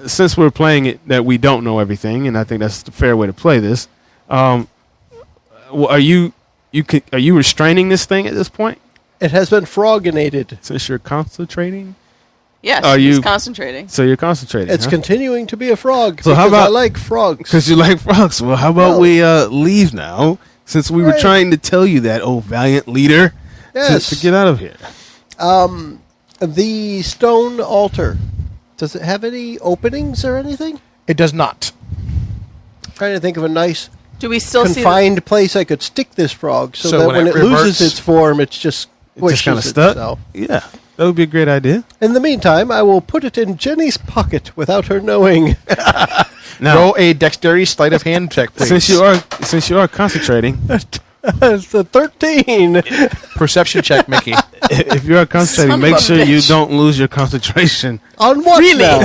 Speaker 4: since we're playing it that we don't know everything, and I think that's the fair way to play this, are you restraining this thing at this point?
Speaker 2: It has been froginated.
Speaker 4: Since you're concentrating?
Speaker 3: Yes,
Speaker 4: Are
Speaker 3: he's
Speaker 4: you-
Speaker 3: concentrating.
Speaker 4: So you're concentrating.
Speaker 2: It's continuing to be a frog.
Speaker 4: So how
Speaker 2: because I
Speaker 4: about-
Speaker 2: like frogs.
Speaker 4: Because you like frogs. Well, how about
Speaker 2: Well-
Speaker 4: we leave now, since we were
Speaker 2: Right.
Speaker 4: trying to tell you that, oh, valiant leader,
Speaker 2: Yes.
Speaker 4: to get out of here.
Speaker 2: The stone altar. Does it have any openings or anything?
Speaker 5: It does not.
Speaker 2: Trying to think of a nice
Speaker 3: Do we still see
Speaker 2: confined place I could stick this frog so
Speaker 5: So
Speaker 2: that
Speaker 5: when
Speaker 2: when
Speaker 5: it
Speaker 2: it loses
Speaker 5: reverts-
Speaker 2: its form, it's just
Speaker 4: It's just kind of
Speaker 2: squishes
Speaker 4: stuck.
Speaker 2: itself.
Speaker 4: Yeah, that would be a great idea.
Speaker 2: In the meantime, I will put it in Jenny's pocket without her knowing.
Speaker 4: Now,
Speaker 5: Roll a dexterity sleight of hand check, please.
Speaker 4: since you are concentrating,
Speaker 2: It's a 13.
Speaker 5: Perception check, Mickie.
Speaker 4: if you are concentrating,
Speaker 3: Son of
Speaker 4: make
Speaker 3: a
Speaker 4: sure you
Speaker 3: bitch.
Speaker 4: don't lose your concentration.
Speaker 2: On what
Speaker 3: Really?
Speaker 2: now?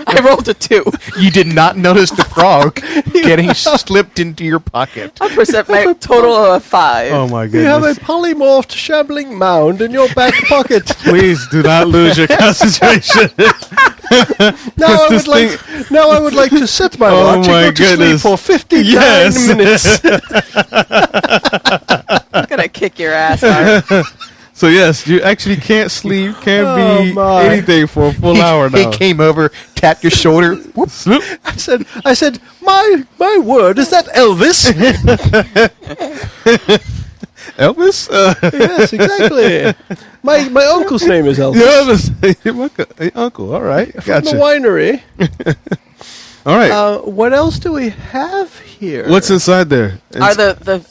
Speaker 3: I rolled a 2.
Speaker 5: You did not notice the frog getting slipped into your pocket.
Speaker 3: I'll present my total of a 5.
Speaker 4: Oh my
Speaker 2: You have a
Speaker 4: goodness!
Speaker 2: polymorphed shambling mound in your back pocket.
Speaker 4: Please do not lose your concentration.
Speaker 2: Now
Speaker 4: This
Speaker 2: I would like to set my
Speaker 4: Oh
Speaker 2: watch
Speaker 4: my
Speaker 2: and go to sleep
Speaker 4: goodness.
Speaker 2: for 59
Speaker 4: Yes.
Speaker 2: minutes.
Speaker 3: I'm going to kick your ass out.
Speaker 4: So yes, you actually can't sleep, can't
Speaker 2: Oh,
Speaker 4: be
Speaker 2: my.
Speaker 4: anything for a full hour
Speaker 5: He
Speaker 4: now.
Speaker 5: came over, tapped your shoulder. Whoop.
Speaker 4: Swoop.
Speaker 2: I said, my word, is that Elvis?
Speaker 4: Elvis?
Speaker 2: Yes, exactly. My uncle's name is Elvis.
Speaker 4: Elvis. Your uncle. All right.
Speaker 2: From
Speaker 4: Gotcha.
Speaker 2: the winery.
Speaker 4: All right.
Speaker 2: What else do we have here?
Speaker 4: What's inside there?
Speaker 3: Are the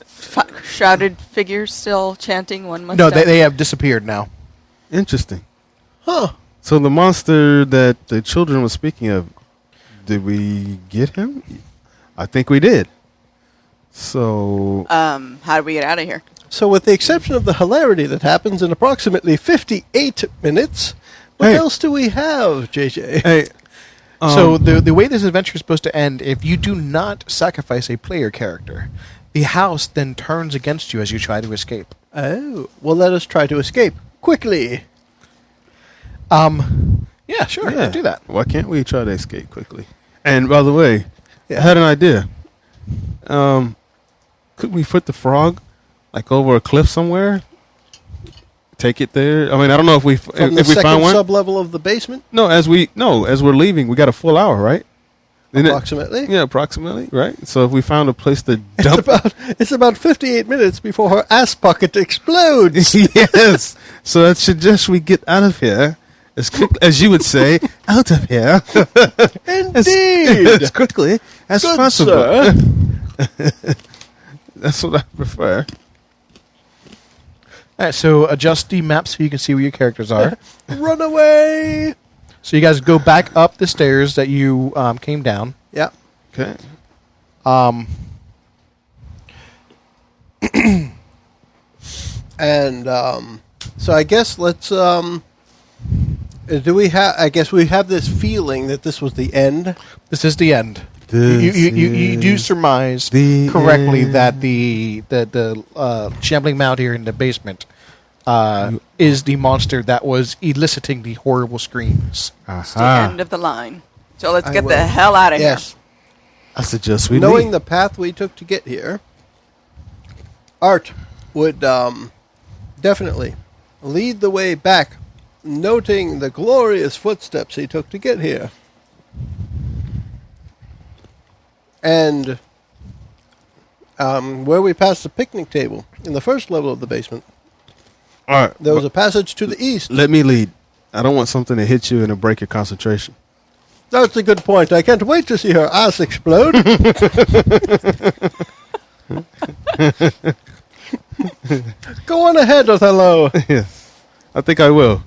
Speaker 3: shrouded figures still chanting one must
Speaker 5: No,
Speaker 3: die?
Speaker 5: they have disappeared now.
Speaker 4: Interesting.
Speaker 2: Huh.
Speaker 4: So the monster that the children were speaking of, did we get him? I think we did. So
Speaker 3: How do we get out of here?
Speaker 2: So with the exception of the hilarity that happens in approximately 58 minutes, what
Speaker 4: Hey.
Speaker 2: else do we have, JJ?
Speaker 4: hey,
Speaker 5: So the way this adventure is supposed to end, if you do not sacrifice a player character, the house then turns against you as you try to escape.
Speaker 2: Oh, well, let us try to escape quickly.
Speaker 5: Yeah, sure,
Speaker 4: yeah,
Speaker 5: do that.
Speaker 4: Why can't we try to escape quickly? And by the way,
Speaker 2: Yeah.
Speaker 4: I had an idea. Could we put the frog like over a cliff somewhere? Take it there. I mean, I don't know if we
Speaker 2: From the
Speaker 4: if we
Speaker 2: second
Speaker 4: found one.
Speaker 2: sub-level of the basement,
Speaker 4: No, as we're leaving, we got a full hour, right? Isn't it-
Speaker 2: approximately.
Speaker 4: Yeah, approximately, right? So if we found a place to dump,
Speaker 2: It's about 58 minutes before her ass pocket explodes.
Speaker 4: yes. So that suggests we get out of here as quick as you would say, out of here
Speaker 2: Indeed.
Speaker 4: as quickly as
Speaker 2: Good,
Speaker 4: possible.
Speaker 2: sir.
Speaker 4: That's what I prefer.
Speaker 5: All right, so adjust the map so you can see where your characters are.
Speaker 2: Run away.
Speaker 5: So you guys go back up the stairs that you came down.
Speaker 2: Yeah.
Speaker 4: Okay.
Speaker 2: And so I guess let's do we have I guess we have this feeling that this was the end.
Speaker 5: This is the end. You do surmise
Speaker 4: the
Speaker 5: correctly
Speaker 4: end.
Speaker 5: that the shambling mound here in the basement is the monster that was eliciting the horrible screams.
Speaker 3: It's the end of the line. So let's
Speaker 2: I
Speaker 3: get
Speaker 2: will-
Speaker 3: the hell out of
Speaker 2: Yes.
Speaker 4: I suggest we
Speaker 2: Knowing
Speaker 4: leave.
Speaker 2: the path we took to get here, Art would definitely lead the way back, noting the glorious footsteps he took to get here. And where we passed the picnic table in the first level of the basement,
Speaker 4: All right.
Speaker 2: there was a passage to the east.
Speaker 4: Let me lead. I don't want something to hit you and to break your concentration.
Speaker 2: That's a good point. I can't wait to see her ass explode. Go on ahead, Othello.
Speaker 4: Yes. I think I will.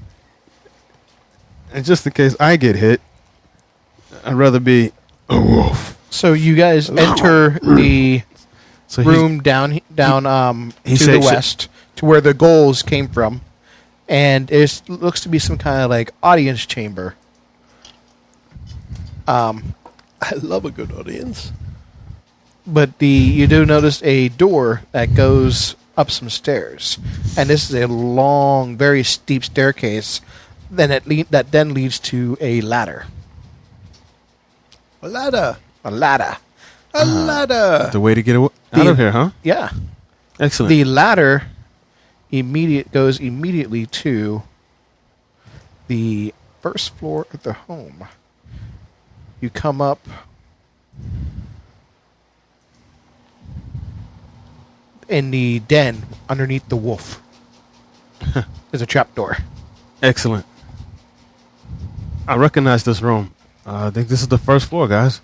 Speaker 4: And just in case I get hit, I'd rather be a wolf.
Speaker 5: So you guys enter the room down to the west to where the ghouls came from, and it looks to be some kind of like audience chamber.
Speaker 2: I love a good audience.
Speaker 5: But you do notice a door that goes up some stairs, and this is a long, very steep staircase. Then that then leads to a ladder.
Speaker 2: A ladder.
Speaker 5: A ladder.
Speaker 2: A ladder.
Speaker 4: The way to get out of here, huh?
Speaker 5: Yeah.
Speaker 4: Excellent.
Speaker 5: The ladder goes immediately to the first floor of the home. You come up. In the den underneath the wolf. There's a trapdoor.
Speaker 4: Excellent. I recognize this room. I think this is the first floor, guys.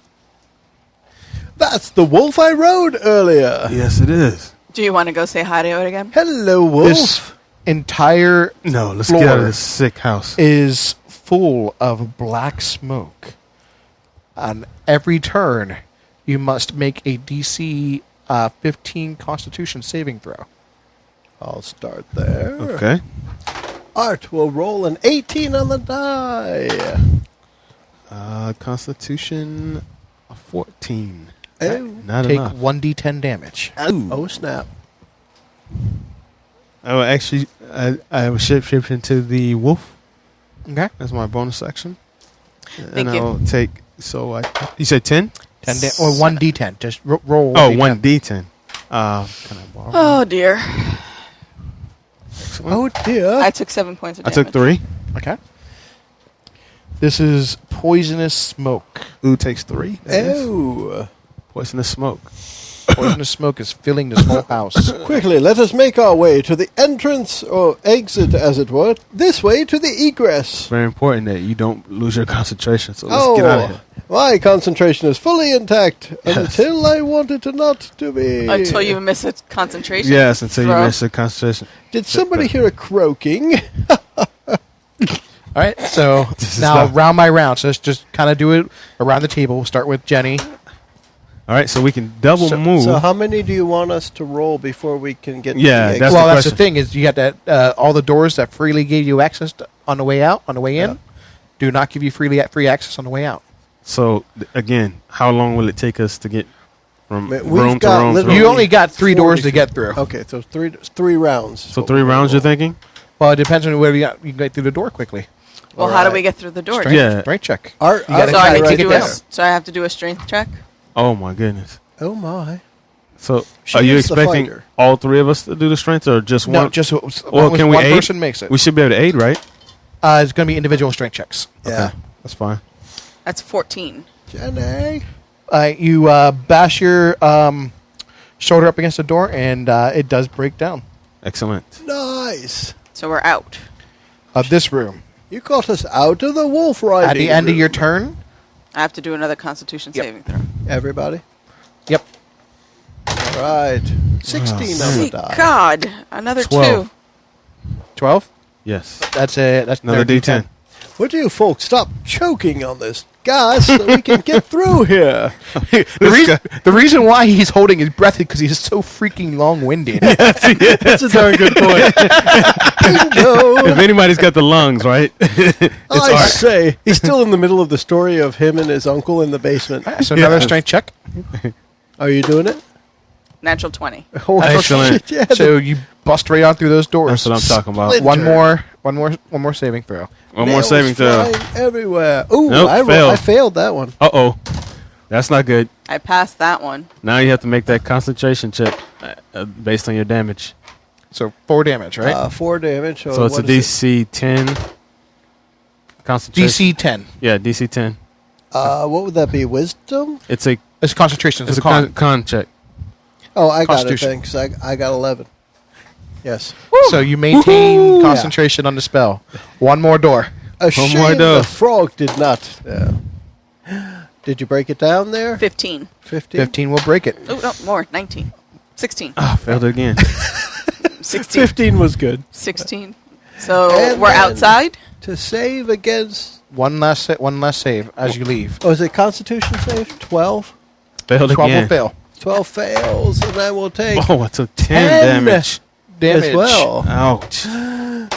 Speaker 2: That's the wolf I rode earlier.
Speaker 4: Yes, it is.
Speaker 3: Do you want to go say hi to it again?
Speaker 2: Hello, wolf.
Speaker 5: This entire
Speaker 4: No, let's get out of this sick house.
Speaker 5: is full of black smoke. On every turn, you must make a DC 15 Constitution saving throw.
Speaker 2: I'll start there.
Speaker 4: Okay.
Speaker 2: Art will roll an 18 on the die.
Speaker 4: Constitution 14.
Speaker 2: Oh.
Speaker 4: Not
Speaker 5: Take
Speaker 4: enough.
Speaker 5: 1d10 damage.
Speaker 2: Oh, snap.
Speaker 4: Oh, actually, I was shaped into the wolf.
Speaker 5: Okay.
Speaker 4: That's my bonus action.
Speaker 3: Thank
Speaker 4: and
Speaker 3: you.
Speaker 4: I'll take. You said 10?
Speaker 5: 10 or 1d10. Just roll.
Speaker 4: Oh,
Speaker 5: 1d10.
Speaker 4: 1d10. Can I borrow?
Speaker 3: Oh, dear.
Speaker 2: Oh, dear.
Speaker 3: I took 7 points of
Speaker 4: I
Speaker 3: damage.
Speaker 4: took 3.
Speaker 5: Okay. This is poisonous smoke.
Speaker 4: Ooh takes 3.
Speaker 2: Oh.
Speaker 4: Poisonous smoke.
Speaker 5: Poisonous smoke is filling this whole house.
Speaker 2: Quickly, let us make our way to the entrance, or exit, as it were. This way to the egress.
Speaker 4: Very important that you don't lose your concentration. So let's get out of here.
Speaker 2: My concentration is fully intact until I want it to not to be.
Speaker 3: Until you miss a concentration.
Speaker 4: Yes, until
Speaker 3: throw.
Speaker 4: you miss your concentration.
Speaker 2: Did somebody hear a croaking?
Speaker 5: All right, so
Speaker 4: This is
Speaker 5: now
Speaker 4: not-
Speaker 5: round by round. So let's just kind of do it around the table. We'll start with Jenni.
Speaker 4: All right, so we can double move.
Speaker 2: So how many do you want us to roll before we can get
Speaker 4: Yeah,
Speaker 2: to the
Speaker 4: that's
Speaker 2: exit?
Speaker 5: Well,
Speaker 4: the
Speaker 5: that's the
Speaker 4: question.
Speaker 5: thing is you got that all the doors that freely gave you access on the way out, on the way in, do not give you free access on the way out.
Speaker 4: So, again, how long will it take us to get from
Speaker 2: We've
Speaker 4: room to
Speaker 2: got
Speaker 4: room?
Speaker 2: literally-
Speaker 5: You only got 3 doors
Speaker 2: 40
Speaker 5: to get through.
Speaker 2: Okay, so three rounds.
Speaker 4: So 3 rounds, you're thinking?
Speaker 5: Well, it depends on whether you can get through the door quickly.
Speaker 3: Well, how do we get through the door?
Speaker 5: Strength,
Speaker 4: Yeah.
Speaker 5: strength check.
Speaker 2: Art,
Speaker 5: You gotta
Speaker 3: So I,
Speaker 5: try
Speaker 3: need
Speaker 5: to
Speaker 3: to
Speaker 5: take it
Speaker 3: do a,
Speaker 5: down.
Speaker 3: so I have to do a strength check?
Speaker 4: Oh, my goodness.
Speaker 2: Oh my!
Speaker 4: So,
Speaker 2: She
Speaker 4: are you
Speaker 2: is the
Speaker 4: expecting
Speaker 2: fighter.
Speaker 4: all 3 of us to do the strength or just
Speaker 5: No,
Speaker 4: one?
Speaker 5: just
Speaker 4: Or
Speaker 5: can
Speaker 4: we
Speaker 5: one
Speaker 4: aid?
Speaker 5: person makes it.
Speaker 4: We should be able to aid, right?
Speaker 5: It's going to be individual strength checks.
Speaker 2: Yeah,
Speaker 4: That's fine.
Speaker 3: That's 14.
Speaker 2: Jenny.
Speaker 5: You bash your shoulder up against the door, and it does break down.
Speaker 4: Excellent.
Speaker 2: Nice.
Speaker 3: So we're out.
Speaker 5: This room.
Speaker 2: You got us out of the wolf riding.
Speaker 5: At the end of
Speaker 2: room.
Speaker 5: your turn.
Speaker 3: I have to do another Constitution
Speaker 5: Yep.
Speaker 3: saving throw.
Speaker 2: Everybody.
Speaker 5: Yep.
Speaker 2: All right. 16 on the
Speaker 3: Sweet
Speaker 2: die.
Speaker 3: God. Another
Speaker 4: 12.
Speaker 3: 2.
Speaker 5: 12.
Speaker 4: Yes.
Speaker 5: That's it. That's
Speaker 4: Another
Speaker 5: their
Speaker 4: D10.
Speaker 2: Would you folks stop choking on this gas so we can get through here?
Speaker 5: The reason why he's holding his breath is because he's so freaking long-winded.
Speaker 2: That's a darn good point. Bingo.
Speaker 4: If anybody's got the lungs, right?
Speaker 2: I say, he's still in the middle of the story of him and his uncle in the basement.
Speaker 5: So another
Speaker 4: Yes.
Speaker 5: strength check.
Speaker 2: Are you doing it?
Speaker 3: Natural 20.
Speaker 2: Oh,
Speaker 4: Excellent.
Speaker 2: shit, yeah,
Speaker 5: So you bust right out through those doors.
Speaker 4: That's what I'm talking about.
Speaker 2: Split.
Speaker 5: One more saving throw.
Speaker 4: One more
Speaker 2: nails
Speaker 4: saving throw.
Speaker 2: flying everywhere. Ooh,
Speaker 4: Nope,
Speaker 2: I
Speaker 4: failed.
Speaker 2: failed that one.
Speaker 4: Uh-oh. That's not good.
Speaker 3: I passed that one.
Speaker 4: Now you have to make that concentration check based on your damage.
Speaker 5: So 4 damage, right?
Speaker 2: 4 damage.
Speaker 4: So it's a
Speaker 2: what is
Speaker 4: DC 10 concentration.
Speaker 5: DC 10.
Speaker 4: Yeah, DC 10.
Speaker 2: it? What would that be? Wisdom?
Speaker 4: It's a
Speaker 5: It's concentration.
Speaker 4: it's
Speaker 5: It's
Speaker 4: a
Speaker 5: a con.
Speaker 4: con check.
Speaker 2: Oh, I got it
Speaker 5: Constitution.
Speaker 2: then, because I got 11. Yes.
Speaker 5: So you maintain
Speaker 2: Woohoo!
Speaker 5: concentration on the spell. One more door.
Speaker 2: A shame
Speaker 4: more
Speaker 2: the
Speaker 4: door.
Speaker 2: frog did not. Did you break it down there?
Speaker 3: 15.
Speaker 2: 15?
Speaker 5: 15 will break it.
Speaker 3: Oh, no, more. 19. 16.
Speaker 4: Ah, failed it again.
Speaker 3: 16.
Speaker 2: 15 was good.
Speaker 3: 16. So
Speaker 2: And
Speaker 3: we're
Speaker 2: then-
Speaker 3: outside.
Speaker 2: To save against...
Speaker 5: One last save as you leave.
Speaker 2: Oh, is it Constitution save? 12?
Speaker 4: Failed
Speaker 5: 12 will
Speaker 4: again.
Speaker 5: fail.
Speaker 2: 12 fails, and I will take
Speaker 4: Oh, I took 10 damage.
Speaker 2: as well.
Speaker 4: Ouch.
Speaker 2: And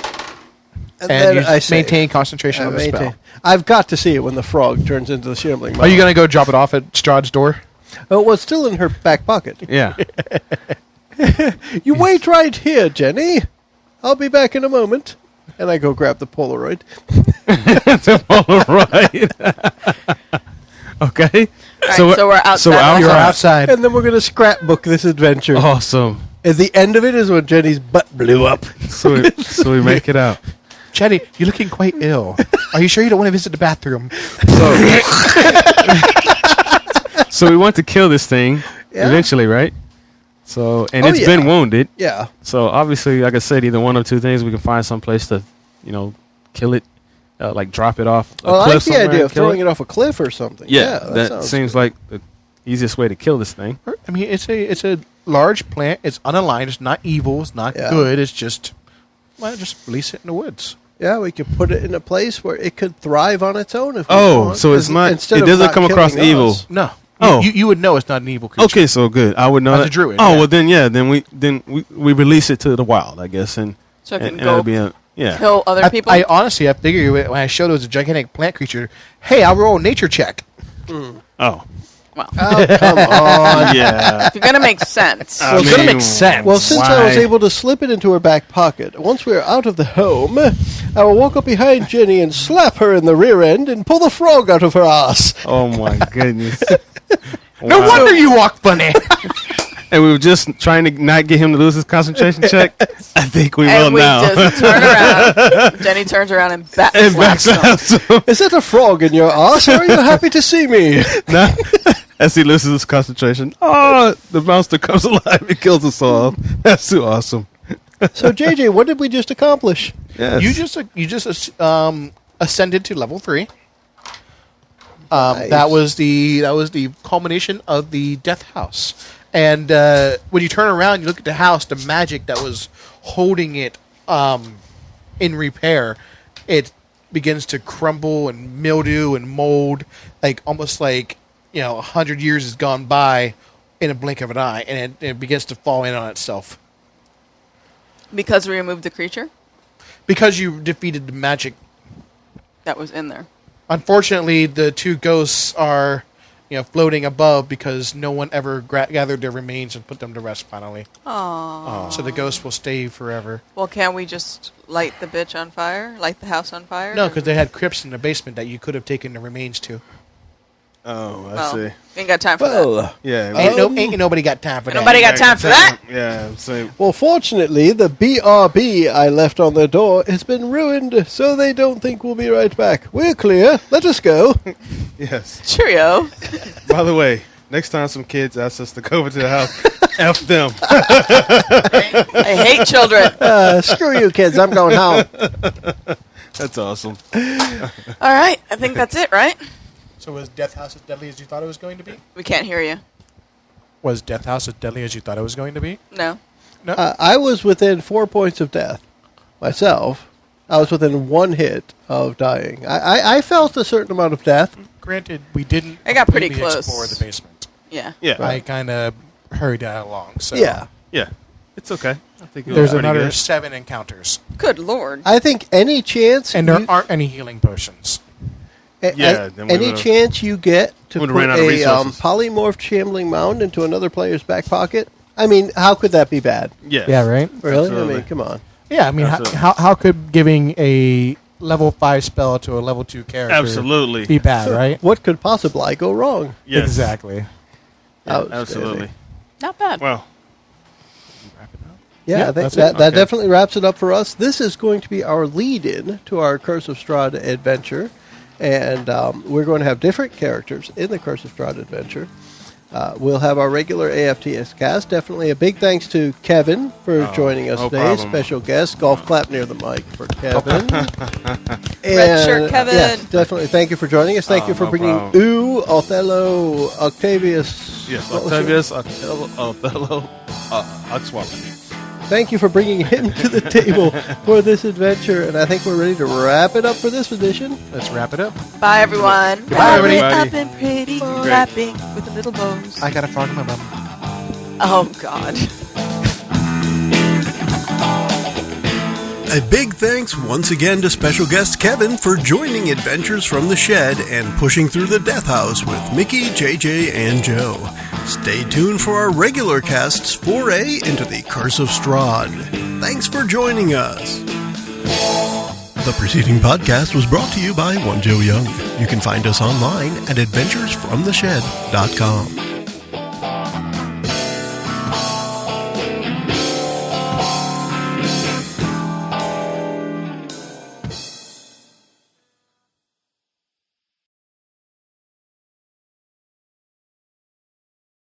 Speaker 5: And
Speaker 2: then
Speaker 5: you
Speaker 2: I save.
Speaker 5: maintain concentration on the spell.
Speaker 2: I've got to see it when the frog turns into the shambling
Speaker 5: Are you
Speaker 2: mob.
Speaker 5: going to go drop it off at Strahd's door?
Speaker 2: Oh, well, it's still in her back pocket.
Speaker 4: Yeah.
Speaker 2: You wait right here, Jenny. I'll be back in a moment. And I go grab the Polaroid.
Speaker 4: Right. Okay.
Speaker 3: All right, so we're outside.
Speaker 4: So we're
Speaker 5: You're
Speaker 4: outside.
Speaker 5: outside.
Speaker 2: And then we're going to scrapbook this adventure.
Speaker 4: Awesome.
Speaker 2: At the end of it is when Jenny's butt blew up.
Speaker 4: So we make it out.
Speaker 5: Jenny, you're looking quite ill. Are you sure you don't want to visit the bathroom?
Speaker 4: So we want to kill this thing
Speaker 2: Yeah.
Speaker 4: eventually, right? So and
Speaker 2: Oh,
Speaker 4: it's
Speaker 2: yeah.
Speaker 4: been wounded.
Speaker 2: Yeah.
Speaker 4: So obviously, like I said, either one of two things. We can find some place to, kill it, like drop it off a
Speaker 2: Well, I
Speaker 4: cliff
Speaker 2: like the
Speaker 4: somewhere
Speaker 2: idea
Speaker 4: and
Speaker 2: of
Speaker 4: kill
Speaker 2: throwing it off a cliff or something.
Speaker 4: Yeah,
Speaker 2: that
Speaker 4: that
Speaker 2: sounds
Speaker 4: seems
Speaker 2: good.
Speaker 4: like the easiest way to kill this thing.
Speaker 5: I mean, it's a large plant. It's unaligned. It's not evil. It's not
Speaker 2: Yeah.
Speaker 5: good. It's just release it in the woods.
Speaker 2: Yeah, we could put it in a place where it could thrive on its own. If we
Speaker 4: Oh,
Speaker 2: want.
Speaker 4: so it's not.
Speaker 2: Instead
Speaker 4: It
Speaker 2: of
Speaker 4: doesn't
Speaker 2: not
Speaker 4: come across
Speaker 2: killing
Speaker 4: evil.
Speaker 2: us.
Speaker 5: No.
Speaker 4: Oh.
Speaker 5: You would know it's not an evil creature.
Speaker 4: Okay, so good. I would know
Speaker 5: As a
Speaker 4: that.
Speaker 5: druid,
Speaker 4: Oh,
Speaker 5: yeah.
Speaker 4: well then we release it to the wild, I guess, and
Speaker 3: So it can
Speaker 4: it'll
Speaker 3: go
Speaker 4: be
Speaker 3: kill other people.
Speaker 5: I honestly, I figured when I showed it was a gigantic plant creature, hey, I'll roll a nature check.
Speaker 4: oh
Speaker 3: well,
Speaker 2: Oh, come on.
Speaker 4: yeah.
Speaker 3: if you're gonna make sense.
Speaker 4: I
Speaker 5: it's gonna
Speaker 4: mean,
Speaker 5: make sense.
Speaker 2: Well, since I was
Speaker 4: why?
Speaker 2: able to slip it into her back pocket, once we are out of the home, I will walk up behind Jenny and slap her in the rear end and pull the frog out of her ass.
Speaker 4: Oh my goodness.
Speaker 5: No
Speaker 4: Wow.
Speaker 5: wonder you walk funny.
Speaker 4: And we were just trying to not get him to lose his concentration check. I think we will
Speaker 3: And we
Speaker 4: now.
Speaker 3: just turn around. Jenny turns around and bat
Speaker 4: And
Speaker 3: slaps
Speaker 4: backs
Speaker 3: him.
Speaker 4: out.
Speaker 2: Is it a frog in your ass, or are you happy to see me?
Speaker 4: Now, as he loses his concentration, the monster comes alive and kills us all. That's too awesome.
Speaker 2: So, JJ, what did we just accomplish?
Speaker 4: Yes.
Speaker 5: You just ascended to level 3.
Speaker 2: Nice.
Speaker 5: That was the culmination of the death house. And when you turn around, you look at the house, the magic that was holding it in repair, it begins to crumble and mildew and mold, almost like 100 years has gone by in a blink of an eye, and it begins to fall in on itself
Speaker 3: Because we removed the creature
Speaker 5: because you defeated the magic.
Speaker 3: that was in there.
Speaker 5: Unfortunately, the two ghosts are, floating above because no one ever gathered their remains and put them to rest finally.
Speaker 3: Aww.
Speaker 5: So the ghosts will stay forever.
Speaker 3: Well, can't we just light the bitch on fire? Light the house on fire?
Speaker 5: No, because they had crypts in the basement that you could have taken the remains to.
Speaker 4: Oh, I
Speaker 3: Well,
Speaker 4: see.
Speaker 3: ain't got time for that.
Speaker 2: Well,
Speaker 4: Yeah.
Speaker 5: Ain't nobody got time for that.
Speaker 3: Nobody got time for that.
Speaker 4: Yeah. So
Speaker 2: well, fortunately, the BRB I left on the door has been ruined, so they don't think we'll be right back. We're clear. Let us go.
Speaker 4: yes.
Speaker 3: Cheerio.
Speaker 4: By the way, next time some kids ask us to go over to the house, F them.
Speaker 3: I hate children.
Speaker 2: Screw you, kids. I'm going home.
Speaker 4: That's awesome.
Speaker 3: All right, I think that's it, right?
Speaker 5: So was Death House as deadly as you thought it was going to be?
Speaker 3: We can't hear you.
Speaker 5: Was Death House as deadly as you thought it was going to be?
Speaker 3: No.
Speaker 5: No.
Speaker 2: I was within 4 points of death myself. I was within 1 hit of dying. I felt a certain amount of death.
Speaker 5: Granted, we didn't.
Speaker 3: I got pretty
Speaker 5: completely
Speaker 3: close.
Speaker 5: Explore the basement.
Speaker 3: Yeah.
Speaker 4: Yeah.
Speaker 5: I kind of hurried that along. So
Speaker 2: Yeah.
Speaker 4: Yeah. It's okay. I think it was
Speaker 5: There's
Speaker 4: pretty
Speaker 5: another
Speaker 4: good.
Speaker 5: 7 encounters,
Speaker 3: Good Lord.
Speaker 2: I think any chance
Speaker 5: and there aren't any healing potions.
Speaker 4: Yeah, then we
Speaker 2: any
Speaker 4: would've-
Speaker 2: chance you get to
Speaker 4: would've
Speaker 2: put
Speaker 4: ran out of
Speaker 2: a
Speaker 4: resources.
Speaker 2: polymorphed shambling mound into another player's back pocket, I mean, how could that be bad?
Speaker 4: Yes.
Speaker 5: Yeah, right.
Speaker 2: Really?
Speaker 4: Absolutely.
Speaker 2: I mean, come on.
Speaker 5: Yeah, I mean,
Speaker 4: Absolutely.
Speaker 5: how could giving a level 5 spell to a level 2 character
Speaker 4: Absolutely.
Speaker 5: be bad, right?
Speaker 2: What could possibly go wrong?
Speaker 4: Yes.
Speaker 5: Exactly.
Speaker 4: Yeah,
Speaker 2: Outstanding.
Speaker 4: absolutely.
Speaker 3: Not bad.
Speaker 4: Well,
Speaker 2: Yeah,
Speaker 5: Yeah,
Speaker 2: I think
Speaker 5: that's
Speaker 2: that
Speaker 5: it.
Speaker 2: that
Speaker 4: Okay.
Speaker 2: definitely wraps it up for us. This is going to be our lead-in to our Curse of Strahd adventure, and we're going to have different characters in the Curse of Strahd adventure. We'll have our regular AFTS cast. Definitely a big thanks to Kevin for joining us
Speaker 4: no
Speaker 2: today.
Speaker 4: problem.
Speaker 2: Special guest, golf clap near the mic for Kevin.
Speaker 3: Red shirt Kevin.
Speaker 2: Yes, definitely. Thank you for joining us. Thank you for
Speaker 4: no
Speaker 2: bringing
Speaker 4: problem.
Speaker 2: Ooh, Othello, Octavius.
Speaker 4: yes.
Speaker 2: what was your-
Speaker 4: Octavius, Othello, Oxwell.
Speaker 2: thank you for bringing him to the table for this adventure. And I think we're ready to wrap it up for this edition.
Speaker 5: Let's wrap it up.
Speaker 3: Bye, everyone.
Speaker 5: Goodbye,
Speaker 3: Wrap it
Speaker 4: everybody.
Speaker 3: up and pretty, wrapping with the little bows.
Speaker 5: I got a frog in my bum.
Speaker 3: Oh, God.
Speaker 1: A big thanks once again to special guest Kevin for joining Adventures from the Shed and pushing through the Death House with Mickie, JJ, and Joe. Stay tuned for our regular cast's foray into the Curse of Strahd. Thanks for joining us. The preceding podcast was brought to you by One Joe Young. You can find us online at adventuresfromtheshed.com.